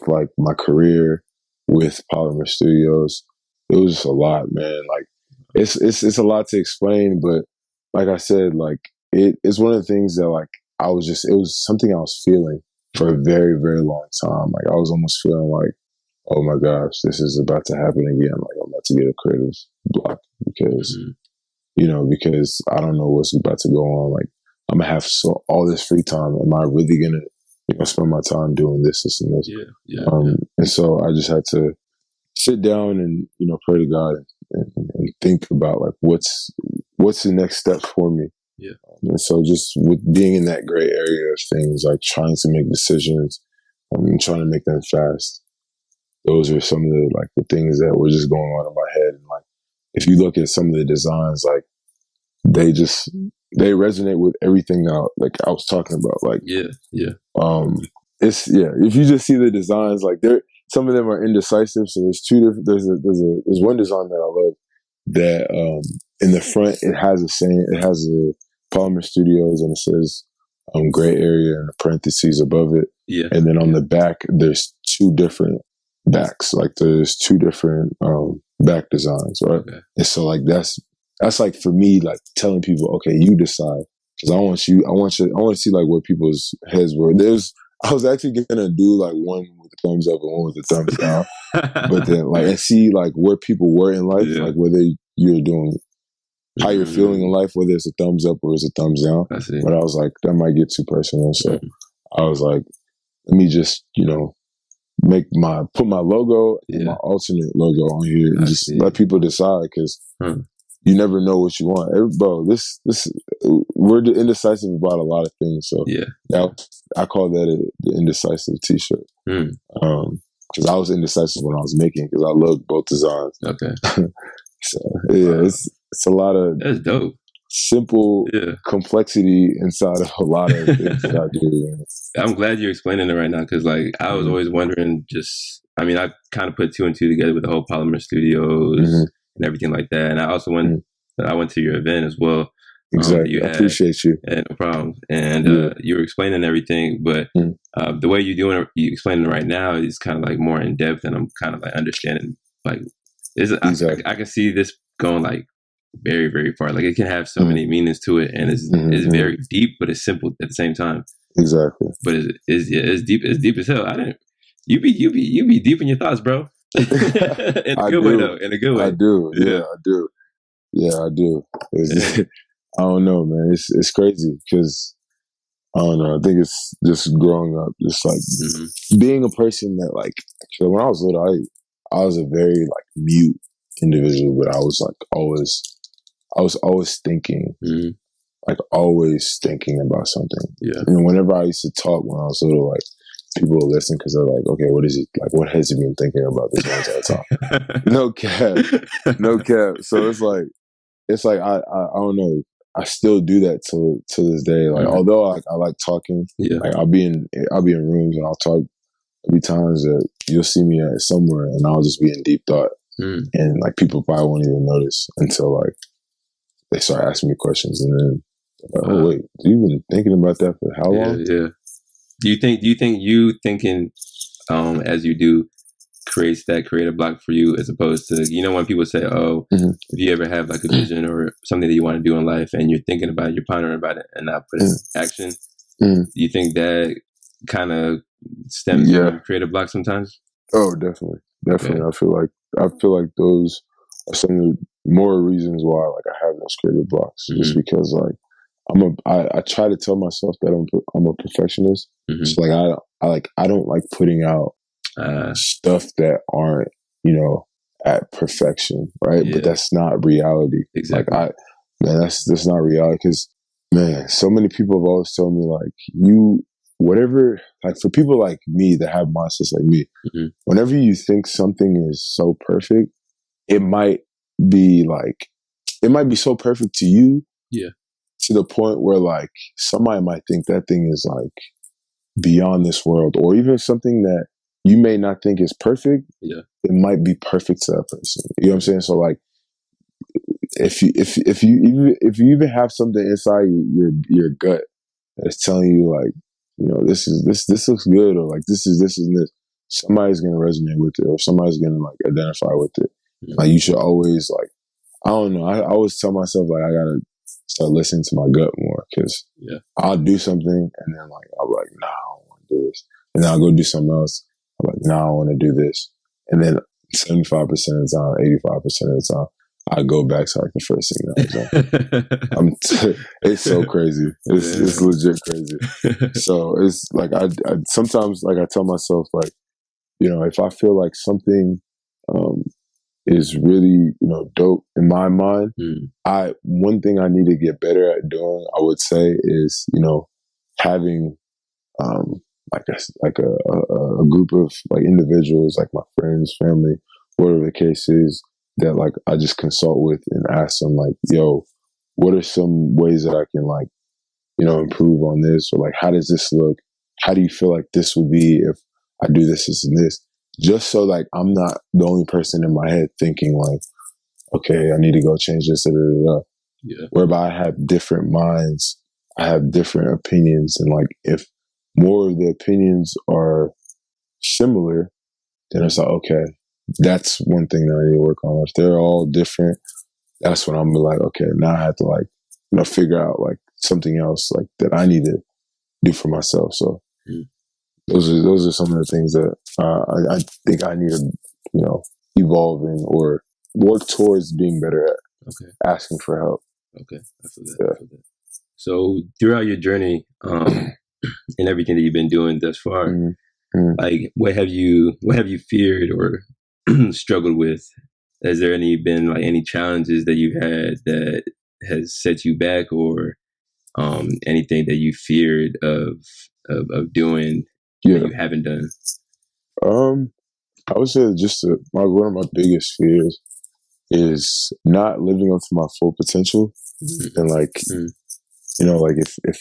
like my career, with Polymer Studios, it was just a lot, man. Like it's a lot to explain, but like I said, like it's one of the things that like it was something I was feeling for a very, very long time. Like I was almost feeling like, oh my gosh, this is about to happen again. Like I'm about to get a creative block because, you know, because I don't know what's about to go on. Like I'm gonna have all this free time. Am I really gonna, you know, spend my time doing this, and this? And so I just had to sit down and, you know, pray to God and think about like what's the next step for me. And so just with being in that gray area of things, like trying to make decisions and trying to make them fast. Those are some of the things that were just going on in my head. And like, if you look at some of the designs, like they resonate with everything that I was talking about. Like, if you just see the designs, like some of them are indecisive. So there's two different, there's one design that I love that, in the front, it has a Polymer Studios and it says, gray area and the parentheses above it. And then on the back, there's two different backs. Like there's two different, back designs, right? Okay. And so like, that's like for me, like telling people, okay, you decide. Cause I want to see like where people's heads were. I was actually gonna do like one with the thumbs up and one with the thumbs down, but then like, and see like where people were in life, like whether you're doing, how you're feeling in life, whether it's a thumbs up or it's a thumbs down. But I was like, that might get too personal. So I was like, let me just, you know, put my logo and my alternate logo on here and just let people decide, because you never know what you want. Bro, we're indecisive about a lot of things. So I call that the indecisive t-shirt. Because I was indecisive when I was making, because I loved both designs. Okay. So it's a lot of, that's dope, simple complexity inside of a lot of things that I do. I'm glad you're explaining it right now, because like I was always wondering, I mean, I kind of put two and two together with the whole Polymer Studios and everything like that. And I also I went to your event as well. Exactly. I appreciate you. No problem. And you were explaining everything, but the way you explaining it right now is kind of like more in depth, and I'm kind of like understanding like, I can see this going like very, very far. Like it can have so many meanings to it, and it's very deep, but it's simple at the same time. Exactly. But it's deep. It's deep as hell. You be deep in your thoughts, bro. In a good way, though. In a good way. I do. Yeah, I do. Yeah, I do. I don't know, man. It's crazy because I don't know. I think it's just growing up, just like being a person that like. When I was little, I was a very like mute individual, but I was always thinking, like always thinking about something. Yeah. And whenever I used to talk when I was little, like people would listen because they're like, okay, what is he like? What has he been thinking about this whole time? No cap. So it's like I don't know. I still do that to this day. Like although I like talking, like I'll be in rooms and I'll talk. There'll be times that you'll see me at somewhere and I'll just be in deep thought, and like people probably won't even notice until like they start asking me questions, and then like, oh wait, you've been thinking about that for how long? Yeah. Do you think you thinking as you do creates that creative block for you, as opposed to, you know, when people say, oh, if you ever have like a vision or something that you want to do in life and you're thinking about it, you're pondering about it and not putting action, do you think that kind of stems from creative block sometimes? Oh, definitely. I feel like those are some of the more reasons why like I have those creative blocks, just because like I try to tell myself that I'm a perfectionist. So like I don't like putting out stuff that aren't, you know, at perfection, right? But that's not reality. Exactly. Like that's not reality, because man, so many people have always told me like whatever, like for people like me that have mindsets like me, whenever you think something is so perfect, it might be so perfect to you. Yeah. To the point where like somebody might think that thing is like beyond this world, or even something that you may not think is perfect. Yeah. It might be perfect to that person. You know what I'm saying? So like if you even have something inside your gut that's telling you like, you know, this looks good, or like this, somebody's gonna resonate with it, or somebody's gonna like identify with it. Like you should always like, I don't know, I always tell myself like I gotta start listening to my gut more, because I'll do something and then like I'll be like, nah, I don't want to do this, and then I'll go do something else. I'm like, nah, I want to do this, and then 75% of the time, 85% of the time, I go back to like the first thing. It's so crazy. It's legit crazy. So it's like I sometimes like I tell myself like, you know, if I feel like something is really, you know, dope in my mind, one thing I need to get better at doing, I would say, is, you know, having like a group of like individuals, like my friends, family, whatever the case is, that like I just consult with and ask them like, yo, what are some ways that I can like, you know, improve on this, or like how does this look? How do you feel like this will be if I do this, this, and this? Just so like I'm not the only person in my head thinking like, okay, I need to go change this. Yeah. Whereby I have different minds, I have different opinions, and like if more of the opinions are similar, then it's like, okay, that's one thing that I need to work on. If they're all different, that's when I'm like, okay, now I have to like, you know, figure out like something else like that I need to do for myself. So those are some of the things that I think I need to, you know, evolve in or work towards being better at. Okay. Asking for help. Okay, I feel that. I feel that. So throughout your journey and everything that you've been doing thus far, like what have you feared or struggled with? Has there been like any challenges that you've had that has set you back, or anything that you feared of doing that you haven't done? I would say just one of my biggest fears is not living up to my full potential, and like you know, like if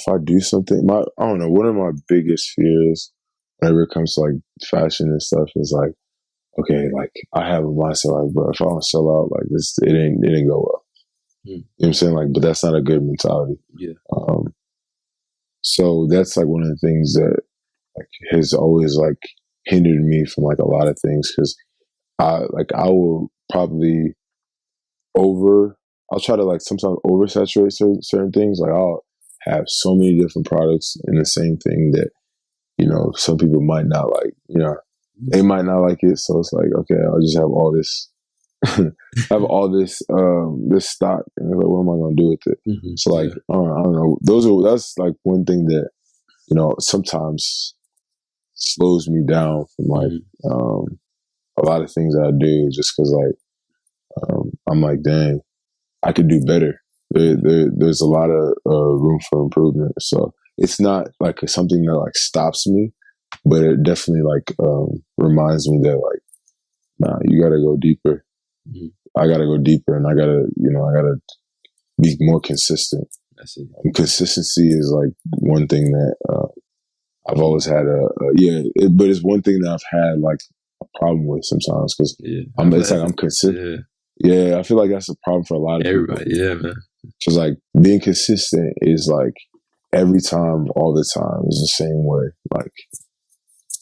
I do something, I don't know, one of my biggest fears whenever it comes to like fashion and stuff is like, okay, like I have a mindset like, bro, if I don't sell out like this, it didn't go well. You know what I'm saying? Like, but that's not a good mentality. Yeah. So that's like one of the things that like has always like hindered me from like a lot of things, because I will probably I'll try to like sometimes oversaturate certain things. Like I'll have so many different products in the same thing that, you know, some people might not like, you know, they might not like it. So it's like, okay, I'll just have all this, this stock, and like, what am I going to do with it? So like, I don't know. That's like one thing that, you know, sometimes slows me down from like, a lot of things that I do, just cause like, I'm like, dang, I could do better. There's a lot of room for improvement. So it's not like something that like stops me, but it definitely like reminds me that like, nah, you gotta go deeper. I gotta go deeper, and I gotta be more consistent. I see. And consistency is like one thing that I've always had but it's one thing that I've had like a problem with sometimes, because I'm consistent. Yeah, I feel like that's a problem for a lot of everybody. people. Yeah, man. Because like being consistent is like every time, all the time is the same way. Like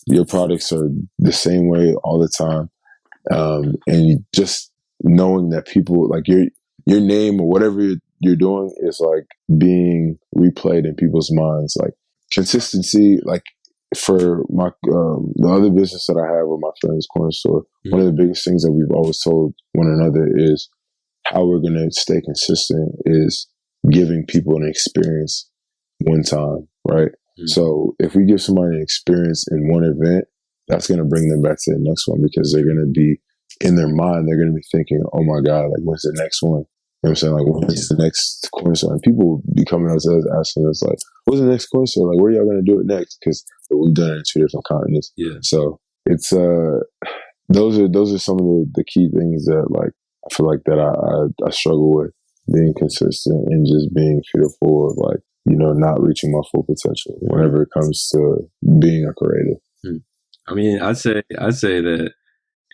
your products are the same way all the time. And just knowing that people like your name or whatever you're doing is like being replayed in people's minds. Like consistency, like for my the other business that I have with my friend's corner store, one of the biggest things that we've always told one another is how we're going to stay consistent is giving people an experience one time, right? So if we give somebody an experience in one event, that's going to bring them back to the next one, because they're going to be in their mind, they're going to be thinking, oh my God, like when's the next one? You know what I'm saying? Like, when's the next corner store? And people will be coming up to us asking us, like, what's the next corner store? Like, where are y'all going to do it next? Because we've done it in 2 different continents. Yeah. So it's, those are some of the key things that, like, I feel like that I struggle with, being consistent and just being fearful of, like, you know, not reaching my full potential whenever it comes to being a creative. I mean, I'd say that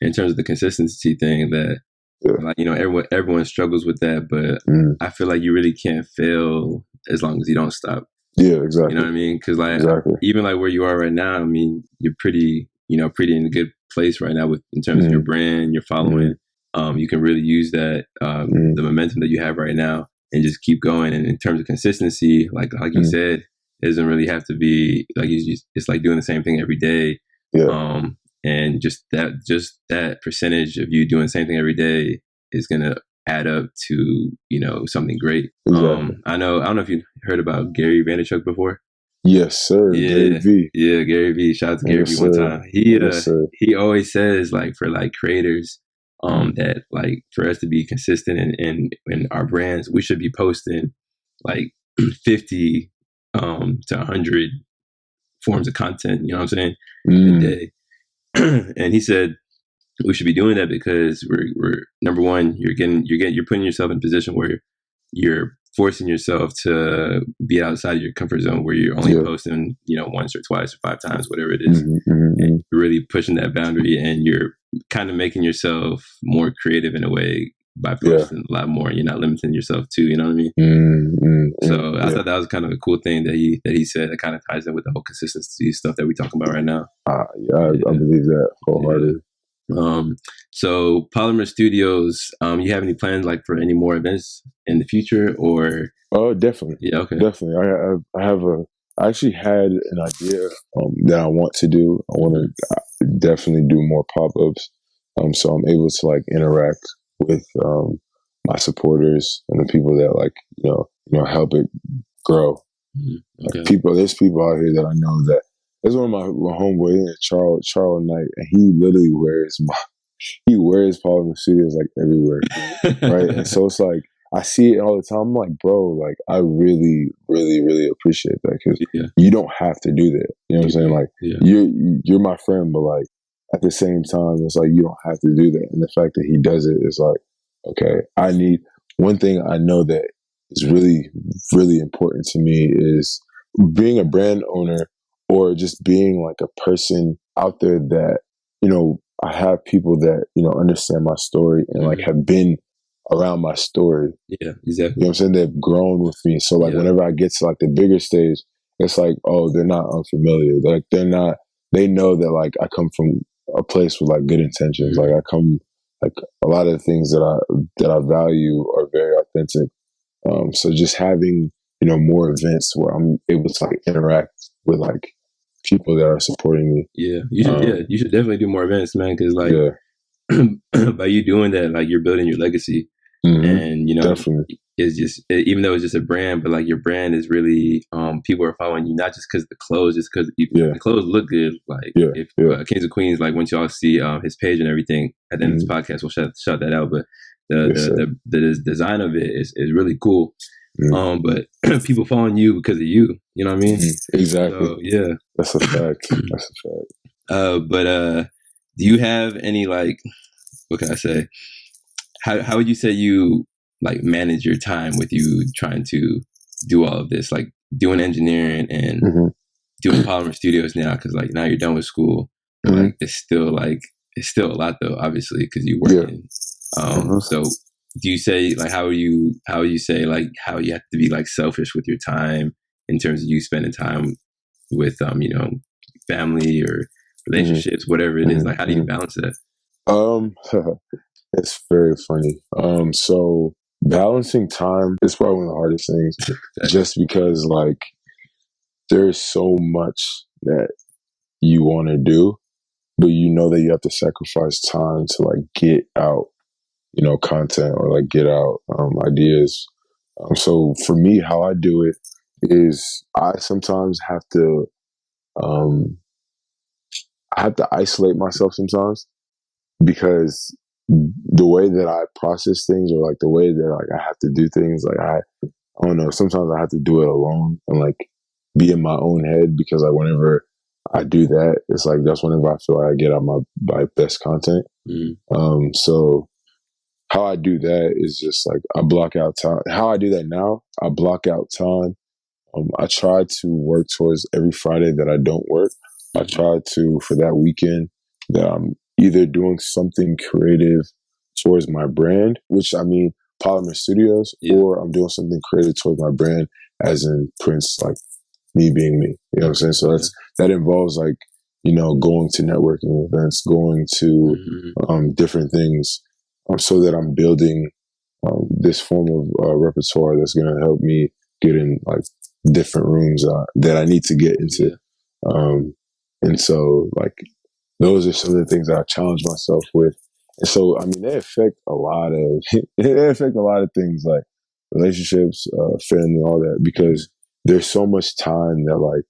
in terms of the consistency thing, that like, you know, everyone struggles with that, but I feel like you really can't fail as long as you don't stop. Yeah, exactly. You know what I mean? Because like even like where you are right now, I mean, you're pretty in a good place right now in terms of your brand, your following. You can really use that the momentum that you have right now and just keep going. And in terms of consistency, like you said, it doesn't really have to be like it's like doing the same thing every day. Yeah. And just that percentage of you doing the same thing every day is gonna add up to, you know, something great. Exactly. I don't know if you heard about Gary Vaynerchuk before. Yes, sir. Yeah, Gary V. Yeah, Gary V. Shout out to Gary V. One time. He always says, like, for like creators, that like for us to be consistent in our brands, we should be posting like 50 to 100 forms of content. You know what I'm saying? A day. And he said we should be doing that because we're number one, you're putting yourself in a position where you're forcing yourself to be outside of your comfort zone, where you're only posting, you know, once or twice or 5 times, whatever it is. And you're really pushing that boundary, and you're kind of making yourself more creative in a way by posting a lot more, and you're not limiting yourself too, you know what I mean? So I thought that was kind of a cool thing that he said, that kind of ties in with the whole consistency stuff that we're talking about right now. I believe that wholeheartedly. So Polymer Studios, you have any plans like for any more events in the future, or? Oh, definitely. Yeah, okay. Definitely. I actually had an idea that I want to do. I want to definitely do more pop-ups. So I'm able to like interact with my supporters and the people that like, you know, help it grow. Okay. Like there's people out here that I know that. There's one of my homeboys, Charles Knight, and he literally wears Polymer Studios like everywhere, right? And so it's like I see it all the time. I'm like, bro, like I really, really, really appreciate that, because you don't have to do that. You know what I'm saying? Like you're my friend, but like at the same time, it's like you don't have to do that. And the fact that he does it is like, okay, I need one thing I know that is really, really important to me is being a brand owner, or just being like a person out there that, you know, I have people that, you know, understand my story and like have been around my story. Yeah, exactly. You know what I'm saying? They've grown with me. So like whenever I get to like the bigger stage, it's like, oh, they're not unfamiliar. Like they know that like I come from a place with like good intentions. Like like a lot of the things that I value are very authentic. So just having, you know, more events where I'm able to like interact with like people that are supporting me. Yeah, you should definitely do more events, man. Because like by you doing that, like you're building your legacy, and you know, definitely. It's just even though it's just a brand, but like your brand is really people are following you not just because of the clothes, just because the clothes look good. Like if Kings and Queens, like once y'all see his page and everything at the end of this podcast, we'll shout that out. But the design of it is really cool. But people following you because of you. You know what I mean? Exactly. So, yeah, that's a fact. That's a fact. But do you have any, like, what can I say? How would you say you like manage your time with you trying to do all of this, like doing engineering and doing Polymer Studios now? Because like now you're done with school, like it's still a lot though, obviously, because you're working. So do you say like how you say like how you have to be like selfish with your time in terms of you spending time with you know, family or relationships, whatever it is? Like, how do you balance that? It's very funny. So balancing time is probably one of the hardest things, just because like there's so much that you want to do, but you know that you have to sacrifice time to like get out, content or like get out ideas. So for me, how I do it is I sometimes have to isolate myself sometimes, because the way that I process things, or like the way that like I have to do things, like I don't know, sometimes I have to do it alone and like be in my own head, because like whenever I do that, it's like that's whenever I feel like I get out my best content. So how I do that is just like I block out time. How I do that now, I block out time. I try to work towards every Friday that I don't work. I try to, for that weekend, that I'm either doing something creative towards my brand, which I mean Polymer Studios, or I'm doing something creative towards my brand, as in Prxnce, like me being me. You know what I'm saying? So that involves like, going to networking events, going to different things, so that I'm building this form of repertoire that's going to help me get in like different rooms that I need to get into. And so like those are some of the things that I challenge myself with. And so, I mean, they affect a lot of things, like relationships, family, all that, because there's so much time that like,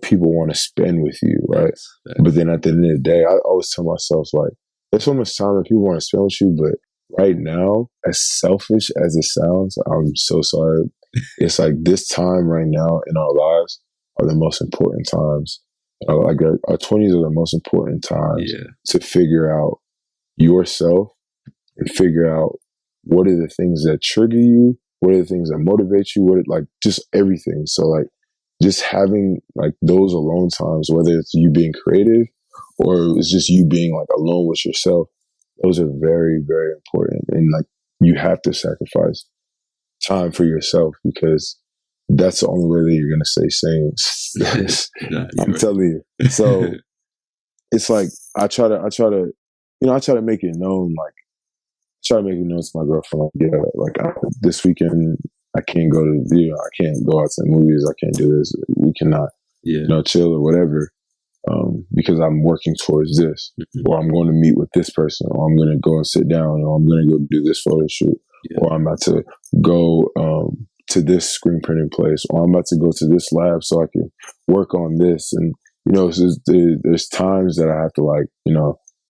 people want to spend with you. Right. But then at the end of the day, I always tell myself like, there's so much time that people want to spend with you, but right now, as selfish as it sounds, I'm so sorry. It's like this time right now in our lives are the most important times. Like our 20s are the most important times to figure out yourself and figure out what are the things that trigger you, what are the things that motivate you, like just everything. So like just having like those alone times, whether it's you being creative or it's just you being like alone with yourself, those are very, very important. And like you have to sacrifice time for yourself, because that's the only way that you're going to stay sane. I'm telling you. So it's like, I try to make it known, like, try to make it known to my girlfriend, like, this weekend, I can't go to, I can't go out to the movies. I can't do this. We cannot, chill or whatever. Because I'm working towards this, or I'm going to meet with this person, or I'm going to go and sit down, or I'm going to go do this photo shoot, or I'm about to go to this screen printing place, or I'm about to go to this lab so I can work on this. And, there's times that I have to like,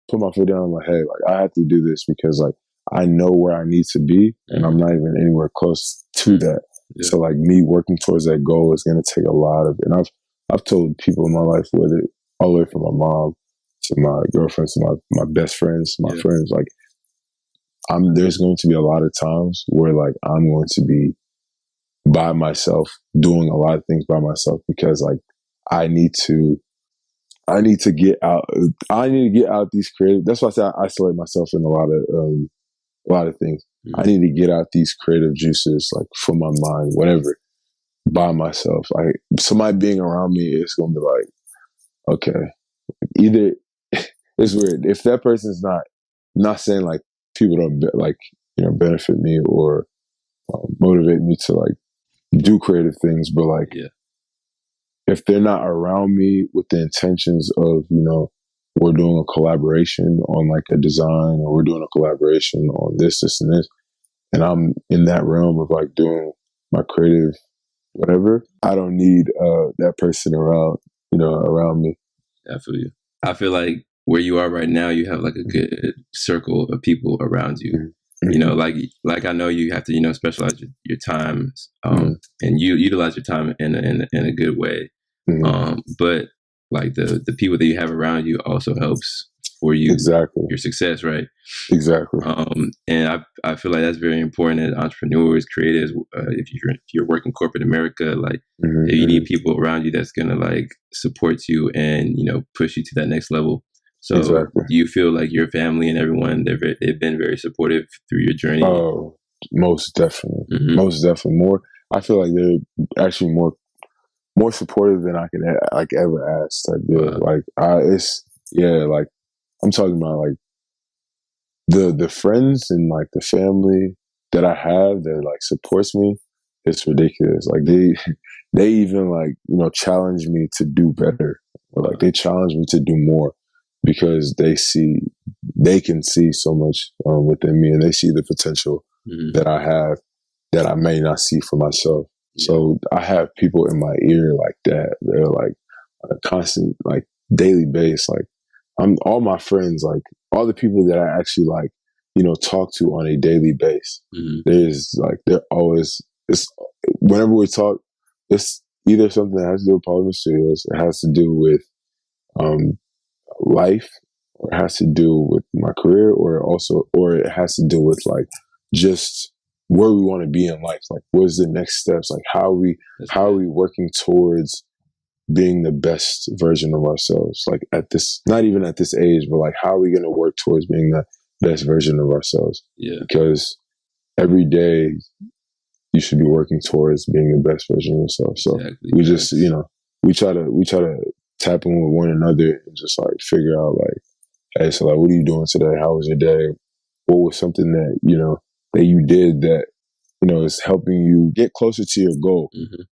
put my foot down on my head. Like I have to do this because like I know where I need to be, and I'm not even anywhere close to that. So like me working towards that goal is going to take a lot of, and I've told people in my life, whether all the way from my mom to my girlfriends to my best friends, my friends, like there's going to be a lot of times where like I'm going to be by myself doing a lot of things by myself, because like I need to get out. I need to get out these creative. That's why I say I isolate myself in a lot of things. I need to get out these creative juices, like from my mind, whatever, by myself. Like somebody being around me is going to be like, okay, either it's weird if that person's not saying like people don't like benefit me or motivate me to like do creative things, but like if they're not around me with the intentions of we're doing a collaboration on like a design, or we're doing a collaboration on this and this, and I'm in that realm of like doing my creative whatever, I don't need that person around around me. I feel you. I feel like where you are right now, you have like a good circle of people around you. Like I know you have to specialize your time, and you utilize your time in a good way. But like the people that you have around you also helps for you, your success, right? Exactly. And I feel like that's very important as entrepreneurs, creatives. If you're working corporate America, like you need people around you that's gonna like support you and push you to that next level. So do you feel like your family and everyone they've been very supportive through your journey? Oh, most definitely, most definitely. More, I feel like they're actually more more supportive than I can like ever ask. Type deal. Wow. Like like I'm talking about like the friends and like the family that I have that like supports me. It's ridiculous. Like they even like, you know, challenge me to do better, or like they challenge me to do more because they can see so much within me, and they see the potential that I have that I may not see for myself. Yeah. So I have people in my ear like that. They're like on a constant, like daily base. Like all my friends, like all the people that I actually like, you know, talk to on a daily base. There's like, they're always, it's whenever we talk, it's either something that has to do with Polymer Studios, it has to do with life, or it has to do with my career, or it has to do with like just where we want to be in life. Like, what's the next steps? Like, how are we working towards being the best version of ourselves? Like at this, not even at this age, but like, how are we going to work towards being the best version of ourselves? Yeah. Because every day you should be working towards being the best version of yourself. So we just, you know, we try to tap in with one another and just like figure out like, hey, so like, what are you doing today? How was your day? What was something that, you know, that you did that, you know, is helping you get closer to your goal?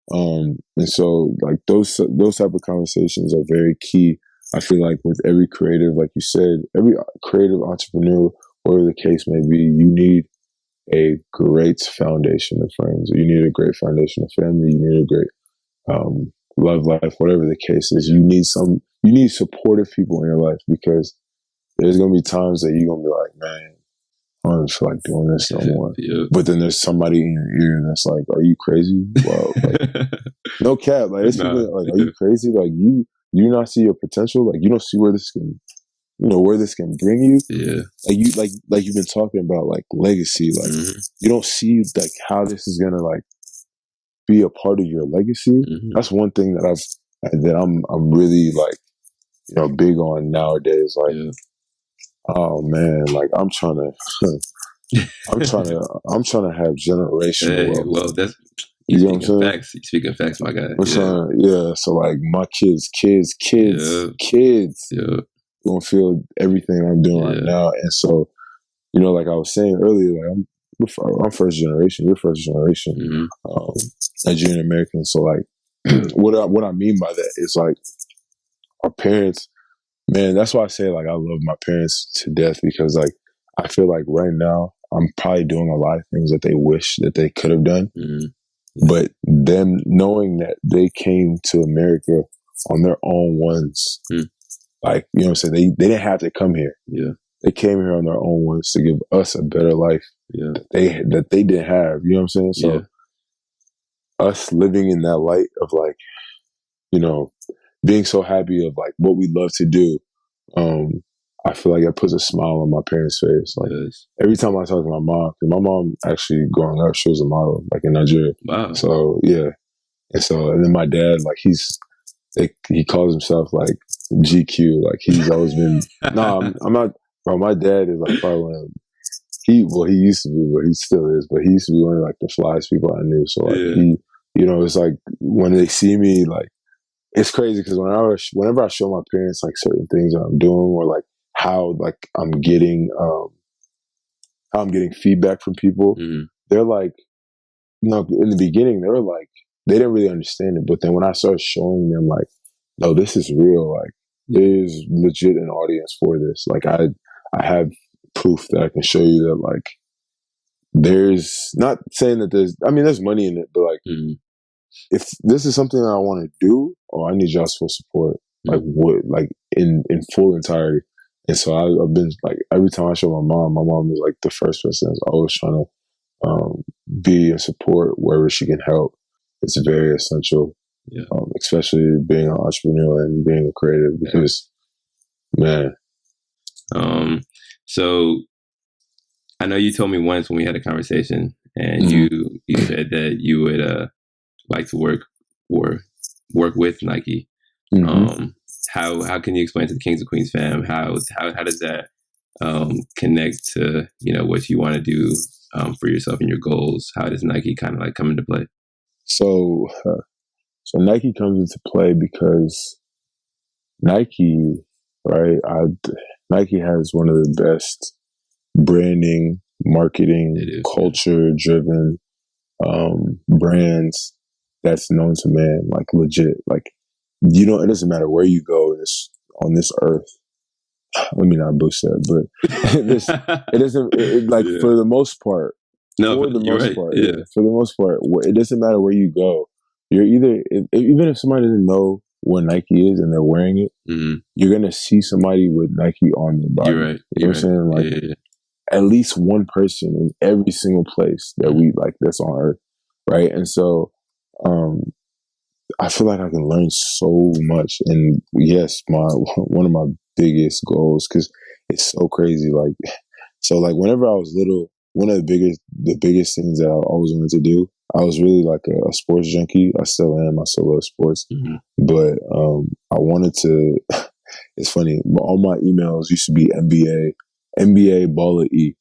And so like those type of conversations are very key. I feel like with every creative, like you said, every creative entrepreneur, whatever the case may be, you need a great foundation of friends. You need a great foundation of family. You need a great love life, whatever the case is. You need supportive people in your life, because there's going to be times that you're going to be like, man, I don't feel like doing this no more. But then there's somebody in your ear that's like, are you crazy? Well, like, no cap. Like, it's people like, are you crazy? Like, you not see your potential? Like, you don't see where this can, you know, where this can bring you? Yeah. Like you've been talking about, like, legacy. Like, you don't see, like, how this is going to, like, be a part of your legacy. That's one thing that I'm really, like, you know, big on nowadays. Like, oh man, like I'm trying to have generational wealth. Well, that's you know what I'm saying? Facts. You speaking facts, my guy. So like my kids gonna feel everything I'm doing right now. And so, you know, like I was saying earlier, like I'm first generation, you're first generation, Nigerian American. So like what I mean by that is like our parents. Man, that's why I say, like, I love my parents to death, because, like, I feel like right now I'm probably doing a lot of things that they wish that they could have done. But them knowing that they came to America on their own ones, like, you know what I'm saying? They didn't have to come here. Yeah. They came here on their own ones to give us a better life that they didn't have. You know what I'm saying? So us living in that light of, like, you know, being so happy of like what we love to do, I feel like it puts a smile on my parents' face. Like every time I talk to my mom, because my mom actually growing up, she was a model, like in Nigeria. Wow. So yeah, and then my dad, like he calls himself like GQ, like he's always been. No, I'm not. Bro, my dad is like probably one of he used to be, but he still is. But he used to be one of like the flyest people I knew. So like he, you know, it's like when they see me, like. It's crazy because whenever I show my parents like certain things that I'm doing, or like how like I'm getting feedback from people, they're like, you know, in the beginning they were like they didn't really understand it, but then when I started showing them like, no, this is real, like there's legit an audience for this. Like I have proof that I can show you that like there's not saying that there's money in it, but like. If this is something that I want to do, I need y'all's full support, like what, like in full entirety. And so I've been like, every time I show my mom is like the first person that's always trying to be and support wherever she can help. It's very essential, especially being an entrepreneur and being a creative, because man. So I know you told me once when we had a conversation, and you said that you would like to work with Nike. How can you explain to the Kings and Queens fam how does that connect to, you know, what you want to do for yourself and your goals? How does Nike kind of like come into play? So So Nike comes into play because Nike, right? Nike has one of the best branding, marketing, culture-driven brands that's known to man, like legit. Like, it doesn't matter where you go on this earth. Let me not boost that, but it doesn't, for the most part. No, for the most right. part, for the most part, it doesn't matter where you go. You're either, even if somebody doesn't know what Nike is and they're wearing it, you're gonna see somebody with Nike on their body. You're right. You know what I'm saying? Like, at least one person in every single place that we like that's on earth, right? And so, I feel like I can learn so much. And yes, one of my biggest goals, because it's so crazy. Like, so like whenever I was little, one of the biggest things that I always wanted to do, I was really like a sports junkie. I still am. I still love sports, but I wanted to. It's funny. All my emails used to be NBA baller E.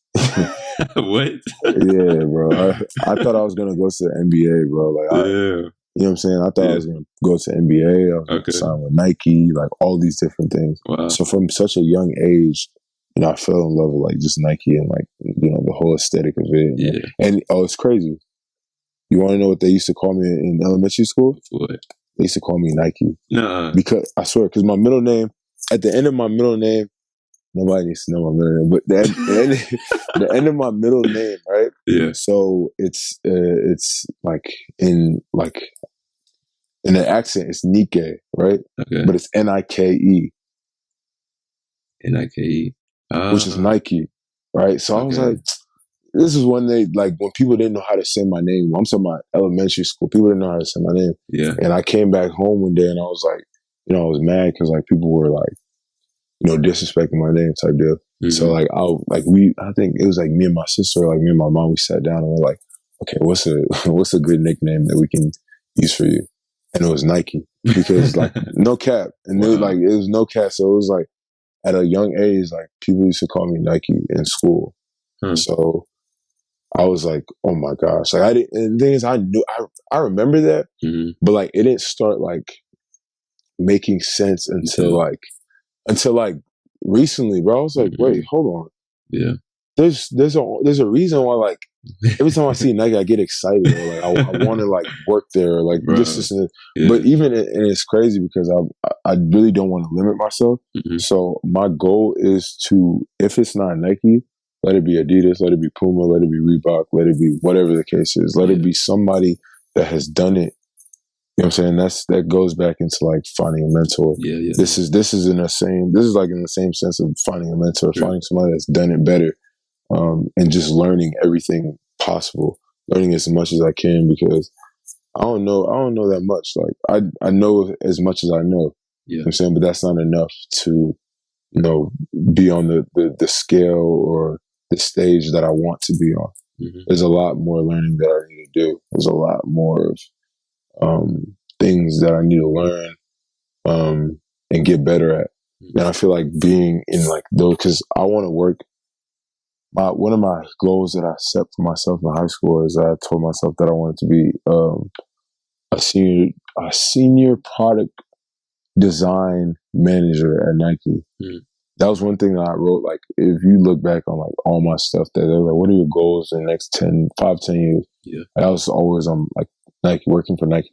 What? Yeah, bro. I thought I was gonna go to the NBA, bro. Like, you know what I'm saying? I thought I was going to go to NBA. I was going to sign with Nike, like all these different things. Wow. So from such a young age, I fell in love with like just Nike and like, the whole aesthetic of it. And it's crazy. You want to know what they used to call me in elementary school? What? They used to call me Nike. Nuh-uh. Because I swear, because my middle name, at the end of my middle name, nobody needs to know my middle name, but the end of my middle name, right? Yeah. So it's like in the accent, it's Nike, right? Okay. But it's Nike. Nike. Which is Nike, right? So I was like, this is one day, like when people didn't know how to say my name. I'm talking about elementary school. People didn't know how to say my name. Yeah. And I came back home one day and I was like, I was mad because like people were like, disrespecting my name type deal. So like I think it was like me and my sister, like me and my mom, we sat down and we're like, okay, what's a good nickname that we can use for you? And it was Nike because like no cap, and it was no cap. So it was like at a young age, like people used to call me Nike in school. So I was like, oh my gosh, like I didn't. And the thing is, I remember that, but like it didn't start like making sense until like recently, bro. I was like, wait, hold on. Yeah. There's a reason why like every time I see Nike I get excited or like I want to like work there or like this and but even and it's crazy because I really don't want to limit myself. So my goal is to, if it's not Nike, let it be Adidas, let it be Puma, let it be Reebok, let it be whatever the case is. Let it be somebody that has done it. You know what I'm saying? That goes back into like finding a mentor. Yeah. This is like in the same sense of finding a mentor, finding somebody that's done it better, and just learning everything possible, learning as much as I can because I don't know that much. Like I know as much as I know. You know what I'm saying? But that's not enough to, be on the scale or the stage that I want to be on. There's a lot more learning that I need to do. There's a lot more of things that I need to learn and get better at. And I feel like being in like those, because I want to work. One of my goals that I set for myself in high school is I told myself that I wanted to be a senior product design manager at Nike. That was one thing that I wrote. Like, if you look back on like all my stuff, that they're like, what are your goals in the next 10 years? Yeah. And I was always on like Nike, working for Nike.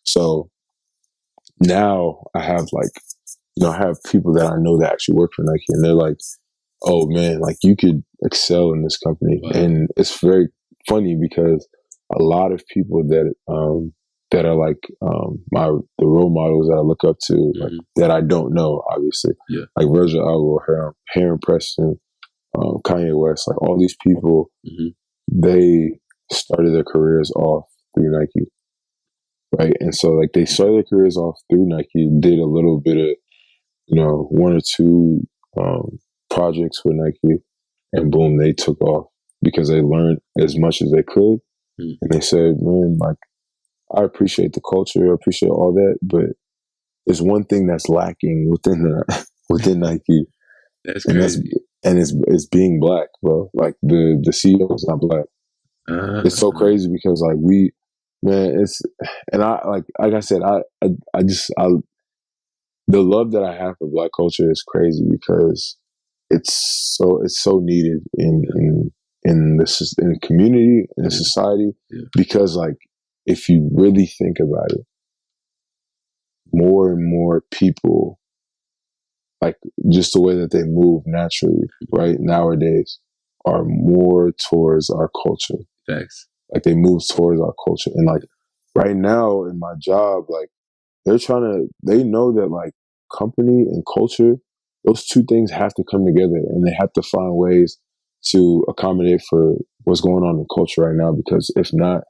So now I have like, I have people that I know that actually work for Nike, and they're like, oh man, like you could excel in this company. Wow. And it's very funny because a lot of people that are like the role models that I look up to, like, that I don't know, obviously, like Virgil Abloh, Heron Preston, Kanye West, like all these people, they started their careers off through Nike, right? And so like they started their careers off through Nike, did a little bit of, one or two projects with Nike, and boom, they took off because they learned as much as they could. And they said, man, like, I appreciate the culture, I appreciate all that, but there's one thing that's lacking within Nike. That's crazy. And it's being black, bro. Like the CEO is not black. It's so crazy because like man, and like I said, I just the love that I have for Black culture is crazy because it's so needed in the community, in the society, because like if you really think about it, more and more people, like just the way that they move naturally, right, nowadays, are more towards our culture. Facts. Like they move towards our culture. And like right now in my job, like they know that like company and culture, those two things have to come together, and they have to find ways to accommodate for what's going on in culture right now, because if not,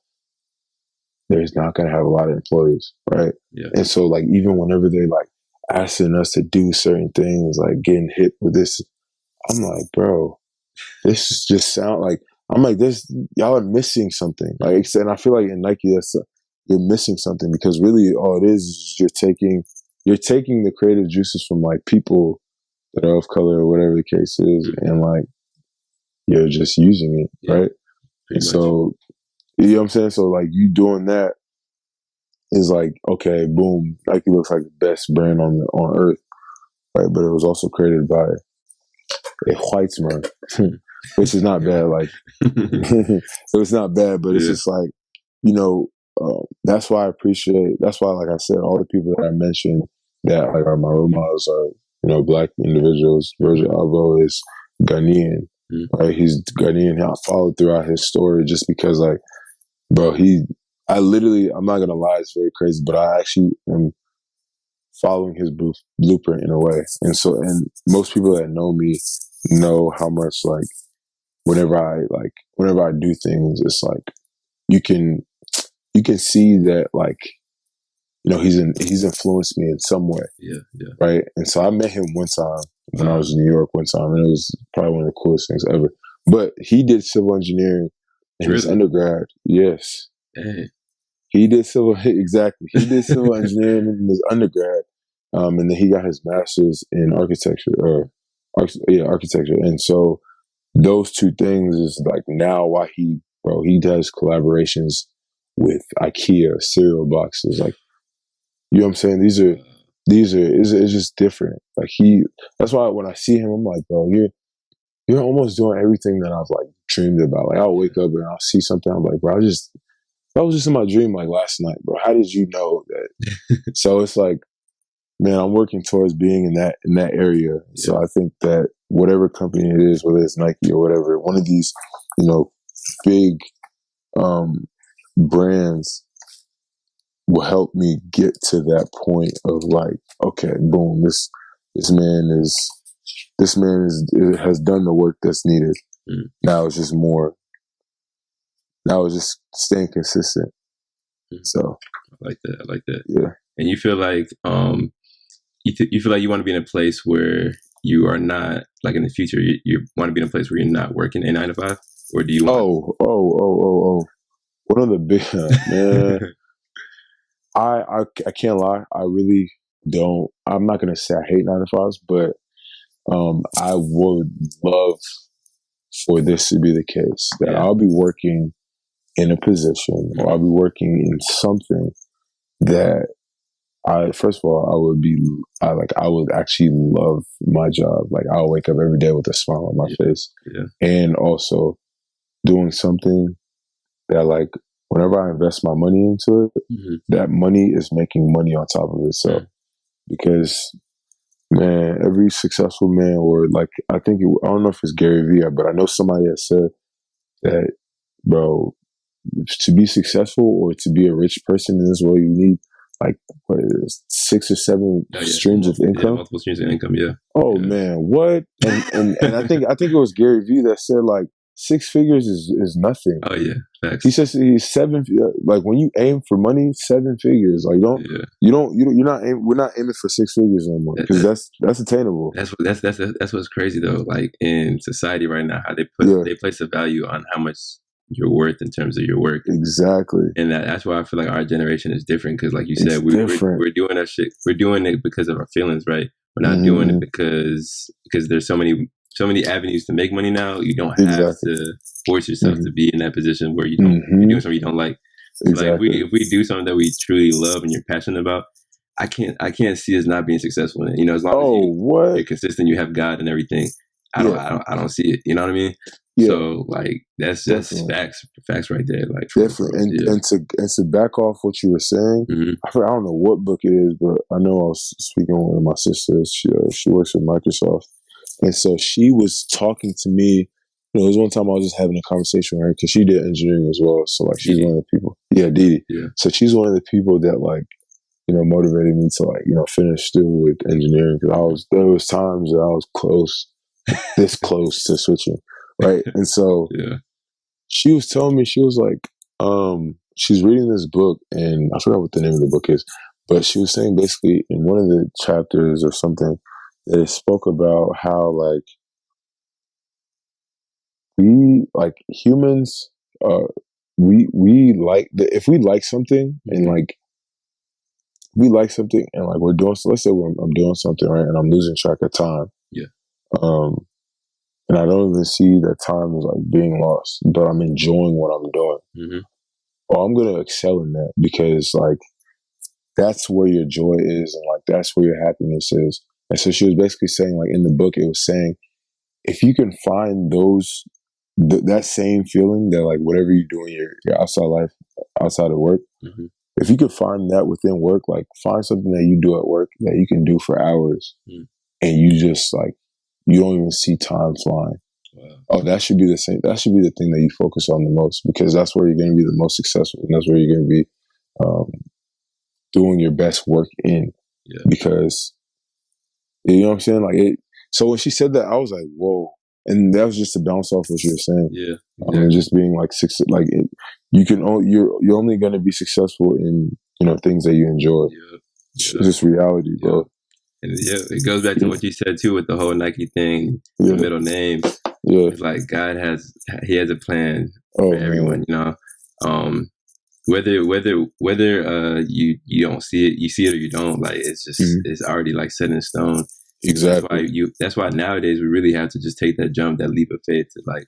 there's not going to have a lot of employees, right? Yeah. And so like even whenever they like asking us to do certain things, like getting hit with this, I'm like, bro, this just sound like, I'm like, this, y'all are missing something. Like, and I feel like in Nike, you're missing something, because really all it is you're taking the creative juices from like people that are of color or whatever the case is, and like you're just using it, right? And so, you know what I'm saying? So like you doing that is like, okay, boom, Nike looks like the best brand on earth, right? But it was also created by a white man, which is not bad. Like it was not bad, but it's just like, you know, that's why that's why, like I said, all the people that I mentioned that like are my role models are, you know, Black individuals. Virgil Abloh is Ghanaian, right? He's Ghanaian. I followed throughout his story just because, like, bro, I'm not gonna lie, it's very crazy, but I actually am following his blueprint in a way. And so, and most people that know me know how much, like, whenever I do things, it's like, you can see that, like, you know, he's influenced me in some way. Yeah. Right. And so I met him one time when I was in New York one time, and it was probably one of the coolest things ever. But he did civil engineering in his undergrad. Yes. Hey. He did exactly. He did civil engineering in his undergrad. And then he got his master's in architecture architecture. And so those two things is like now why he does collaborations with IKEA cereal boxes. Like, you know what I'm saying? It's just different. Like that's why when I see him, I'm like, bro, you're almost doing everything that I've like dreamed about. Like I'll wake up and I'll see something. I'm like, bro, that was just in my dream like last night, bro. How did you know that? So it's like, man, I'm working towards being in that area. Yeah. So I think that whatever company it is, whether it's Nike or whatever, one of these, you know, big brands will help me get to that point of like, okay, boom, this man has done the work that's needed. Now it's just staying consistent. So I like that. Yeah. And you feel like you feel like you want to be in a place where you are not, like in the future, you want to be in a place where you're not working a 9 to 5, or do you want? One of the big man. I can't lie. I really don't. I'm not gonna say I hate 9 to 5s, but I would love for this to be the case, that I'll be working in a position, or I'll be working in something that first of all, I would actually love my job. Like I'll wake up every day with a smile on my face, and also doing something that, like, whenever I invest my money into it, that money is making money on top of itself. Because, man, every successful man, or like, I don't know if it's Gary Vee, but I know somebody that said that, bro, to be successful or to be a rich person in this world, you need like 6 or 7 streams of income. Multiple streams of income. Yeah. Oh man, what? And I think it was Gary Vee that said like 6 figures is nothing. Oh yeah, facts. He says he's 7. Like when you aim for money, 7 figures. Like we're not aiming for 6 figures anymore, because that's attainable. That's what's crazy though. Like in society right now, how they place a value on how much you're worth in terms of your work. Exactly. And that's why I feel like our generation is different, because like you said, we're doing that shit. We're doing it because of our feelings, right? We're not doing it because there's so many avenues to make money now. You don't have to force yourself to be in that position where you're doing something you don't like. Exactly. Like if we do something that we truly love and you're passionate about, I can't see us not being successful in it. You know, as long as you're consistent, you have God and everything. I don't see it. You know what I mean? Yeah. So like that's facts right there. Like definitely. And to back off what you were saying, I don't know what book it is, but I know I was speaking with one of my sisters. She works with Microsoft, and so she was talking to me. You know, there was one time I was just having a conversation with her because she did engineering as well. So like she's one of the people. Yeah, Didi. Yeah. So she's one of the people that like, you know, motivated me to like, you know, finish still with engineering because there was times that I was this close to switching, right? And so she was telling me, she was like, she's reading this book, and I forgot what the name of the book is, but she was saying basically in one of the chapters or something that it spoke about how like we like humans, we like if we like something and like we like something and like we're doing, so let's say I'm doing something, right, and I'm losing track of time, and I don't even see that time as like being lost, but I'm enjoying what I'm doing. Well, I'm gonna excel in that because like that's where your joy is, and like that's where your happiness is. And so she was basically saying, like in the book, it was saying if you can find those that same feeling that like whatever you do in your outside life, outside of work, if you can find that within work, like find something that you do at work that you can do for hours, and you just like you don't even see time flying. Wow. Oh, that should be the same. That should be the thing that you focus on the most because that's where you're going to be the most successful, and that's where you're going to be doing your best work in. Yeah. Because you know what I'm saying. Like it. So when she said that, I was like, "Whoa!" And that was just to bounce off what you were saying. Yeah, exactly. And just being like you can only you're only going to be successful in things that you enjoy. Yeah. It's just reality, bro. And it goes back to what you said too with the whole Nike thing, the middle name. Yeah, it's like God has a plan for everyone. You know, whether you don't see it, you see it or you don't. Like it's just it's already like set in stone. Exactly. That's why nowadays we really have to just take that jump, that leap of faith to like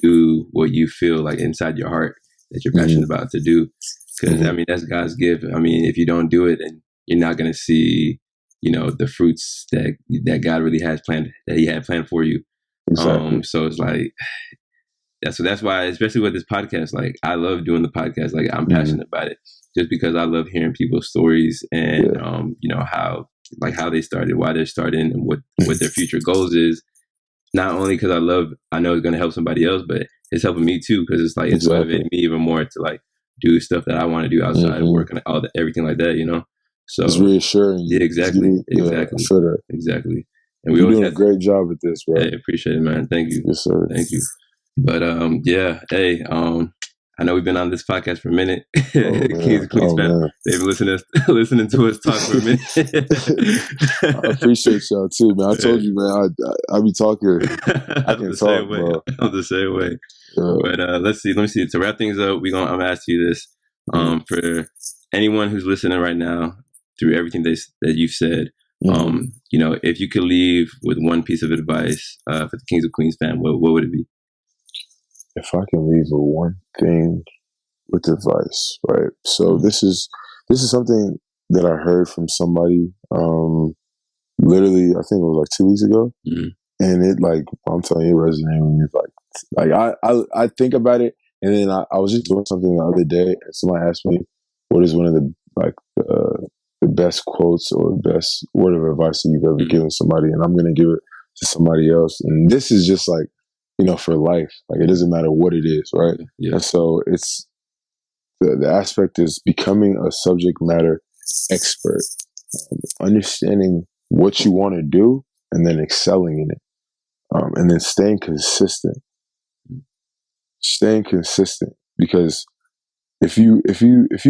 do what you feel like inside your heart that you're passionate about to do. Because I mean that's God's gift. I mean if you don't do it, and you're not gonna see the fruits that God really has planned, that He had planned for you. Exactly. So it's like that's why, especially with this podcast, like I love doing the podcast. Like I'm passionate about it, just because I love hearing people's stories and how they started, why they're starting, and what their future goals is. Not only because I know it's going to help somebody else, but it's helping me too because it's like it's motivating me even more to like do stuff that I want to do outside of work and everything like that. So it's reassuring. Yeah, exactly. Exactly. And you're doing a great job with this, bro. Hey, appreciate it, man. Thank you. Yes, sir. Thank you. But hey, I know we've been on this podcast for a minute. Kings and Queens fan, they've been listening to us talk for a minute. I appreciate y'all too, man. I told you, man. I be talking. I can talk, bro. I'm the same way. But let's see. Let me see. To wrap things up, I'm gonna ask you this. For anyone who's listening right now, through everything that you've said, if you could leave with one piece of advice for the Kings and Queens fan, what would it be? If I can leave with one thing with advice, right? So this is something that I heard from somebody, literally, I think it was like 2 weeks ago. And it like, I'm telling you, it resonated with me. Like I think about it, and then I was just doing something the other day, and somebody asked me, what is one of the best quotes or best word of advice that you've ever given somebody? And I'm going to give it to somebody else. And this is just like, for life. Like, it doesn't matter what it is, right? Yeah. And so it's, the aspect is becoming a subject matter expert, understanding what you want to do and then excelling in it. And then staying consistent, because if you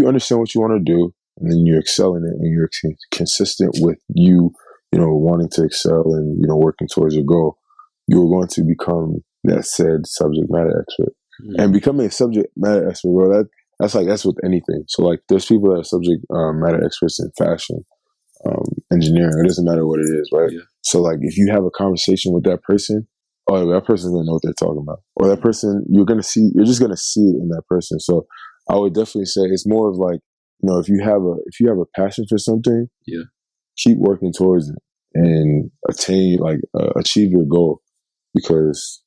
understand what you want to do and then you excel in it and you're consistent with you wanting to excel and working towards your goal, you're going to become that said subject matter expert. And becoming a subject matter expert, bro, that's with anything. So like there's people that are subject matter experts in fashion, engineering. It doesn't matter what it is, right? Yeah. So like if you have a conversation with that person, that person's gonna know what they're talking about. Or that person, you're just gonna see it in that person. So I would definitely say it's more of like, if you have a passion for something, keep working towards it and achieve your goal, because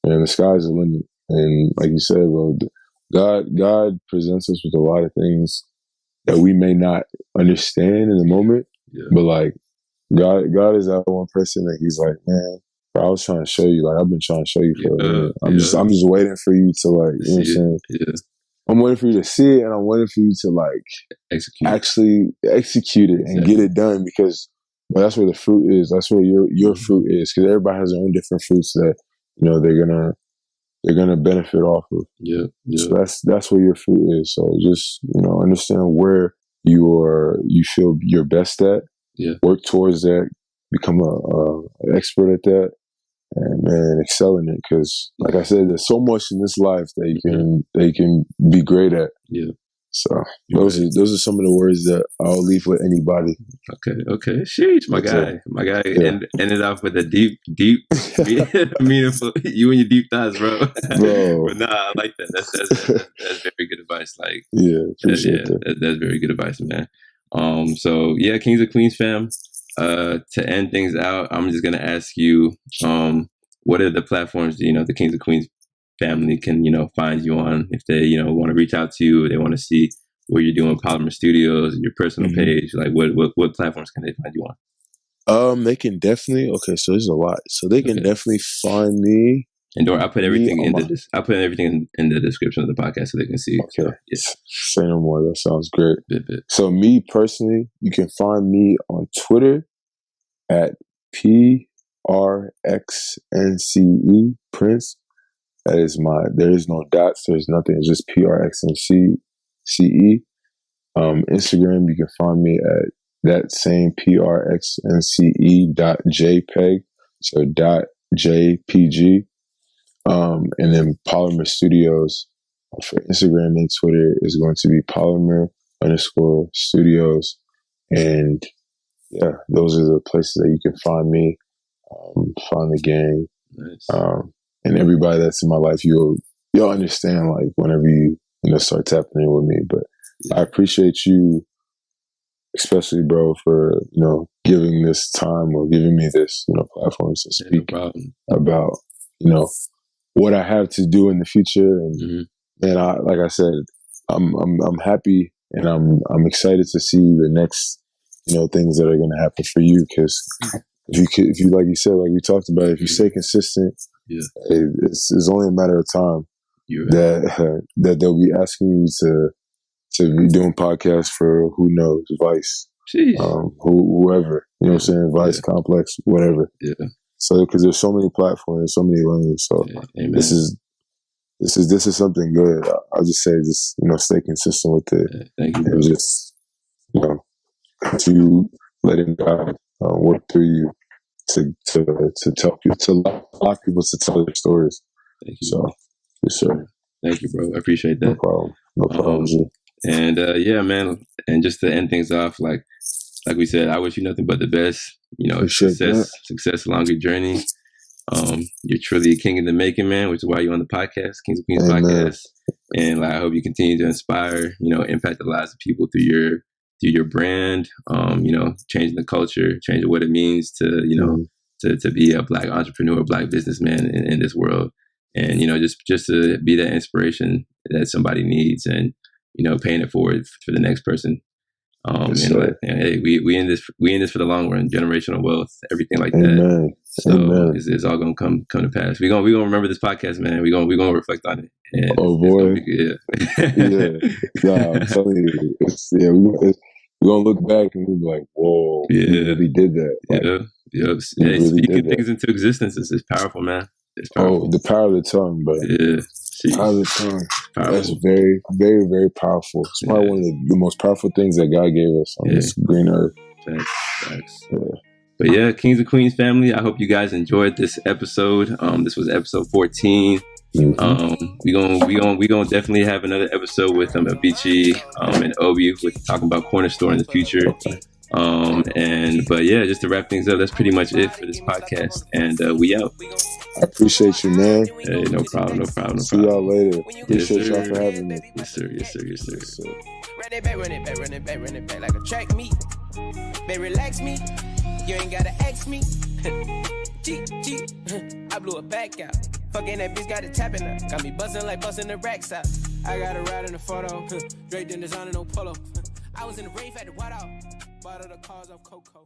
the sky's the limit. And like you said, bro, God presents us with a lot of things that we may not understand in the moment, but like God is that one person that He's like, man, bro, I was trying to show you, like I've been trying to show you for a minute. I'm just waiting for you to, like, you know what I'm saying? Yeah. I'm waiting for you to see it, and I'm waiting for you to like actually execute it and get it done, because that's where the fruit is. That's where your fruit is, because everybody has their own different fruits that they're gonna benefit off of. Yeah. So that's where your fruit is. So just understand where you feel you're best at. Yeah. Work towards that. Become an expert at that. And man, excel in it, because like I said, there's so much in this life that you can be great at. Yeah. So those are some of the words that I'll leave with anybody. Okay. Sheesh, my guy. Ended off with a deep, meaningful. You and your deep thoughts, bro. But nah, I like that. That's very good advice. Like, appreciate that. That's very good advice, man. So yeah, Kings and Queens fam. To end things out, I'm just gonna ask you, what are the platforms the Kings and Queens family can find you on, if they want to reach out to you, they want to see what you're doing, Polymer Studios, your personal page, like what platforms can they find you on? They can definitely, so there's a lot, so they can definitely find me. And I'll put everything in the description of the podcast so they can see. Okay. So, say no more. That sounds great. So me personally, you can find me on Twitter at Prxnce, Prxnce. That is there is no dots, there's nothing, it's just Prxnce. Instagram, you can find me at that same Prxnce.jpg, so .jpg. And then Polymer Studios for Instagram and Twitter is going to be Polymer_Studios. And yeah, those are the places that you can find me, find the gang. Nice. And everybody that's in my life, you'll understand, like, whenever you start tapping in with me. But I appreciate you, especially, bro, for giving this time or giving me this platform to speak about what I have to do in the future. And man, like I said, I'm happy, and I'm excited to see the next things that are going to happen for you, because if you like you said, like we talked about, if you stay consistent, it's only a matter of time that they'll be asking you to be doing podcasts for, who knows, Vice, whoever, what I'm saying, Vice, Complex, whatever. So because there's so many platforms, so many lanes. So this is something good. I'll just say, just stay consistent with it. Thank you, bro. And just continue letting God work through you to tell people, to allow people to tell their stories. Thank you. So, yes, sir. Thank you, bro. I appreciate that. No problem. And yeah, man. And just to end things off, like we said, I wish you nothing but the best. Success along your journey. You're truly a king in the making, man, which is why you're on the podcast, Kings and Queens podcast. And like, I hope you continue to inspire, impact the lives of people through your brand, changing the culture, changing what it means to, to be a Black entrepreneur, Black businessman in this world. And, just to be that inspiration that somebody needs, and, paying it forward for the next person. Hey, we in this for the long run, generational wealth, everything like that. So it's all gonna come to pass. We're gonna remember this podcast, man. We're gonna reflect on it. And boy, I'm telling you, we're gonna look back and we'll be like, whoa, we really did that. Like, speaking things into existence is powerful, man. It's powerful. Oh, the power of the tongue, bro. Power of the tongue. Powerful. That's very, very, very powerful. It's probably one of the most powerful things that God gave us on this green earth. Thanks. But yeah, Kings and Queens family, I hope you guys enjoyed this episode. This was episode 14. We gonna definitely have another episode with Ebichi and Obi with talking about corner store in the future. But yeah, just to wrap things up, that's pretty much it for this podcast. And we out. I appreciate you, man. Hey, no problem. See y'all later. Appreciate y'all for having me. Yes, sir. Run it back like a track meet. Baby, relax me. You ain't gotta ask me. G, I blew it back out. Fucking that bitch got it tapping up. Got me buzzing like busting the racks out. I got a ride in the photo. Draped in designer, no polo. I was in the rave at the white out. Bought all the cars off Coco.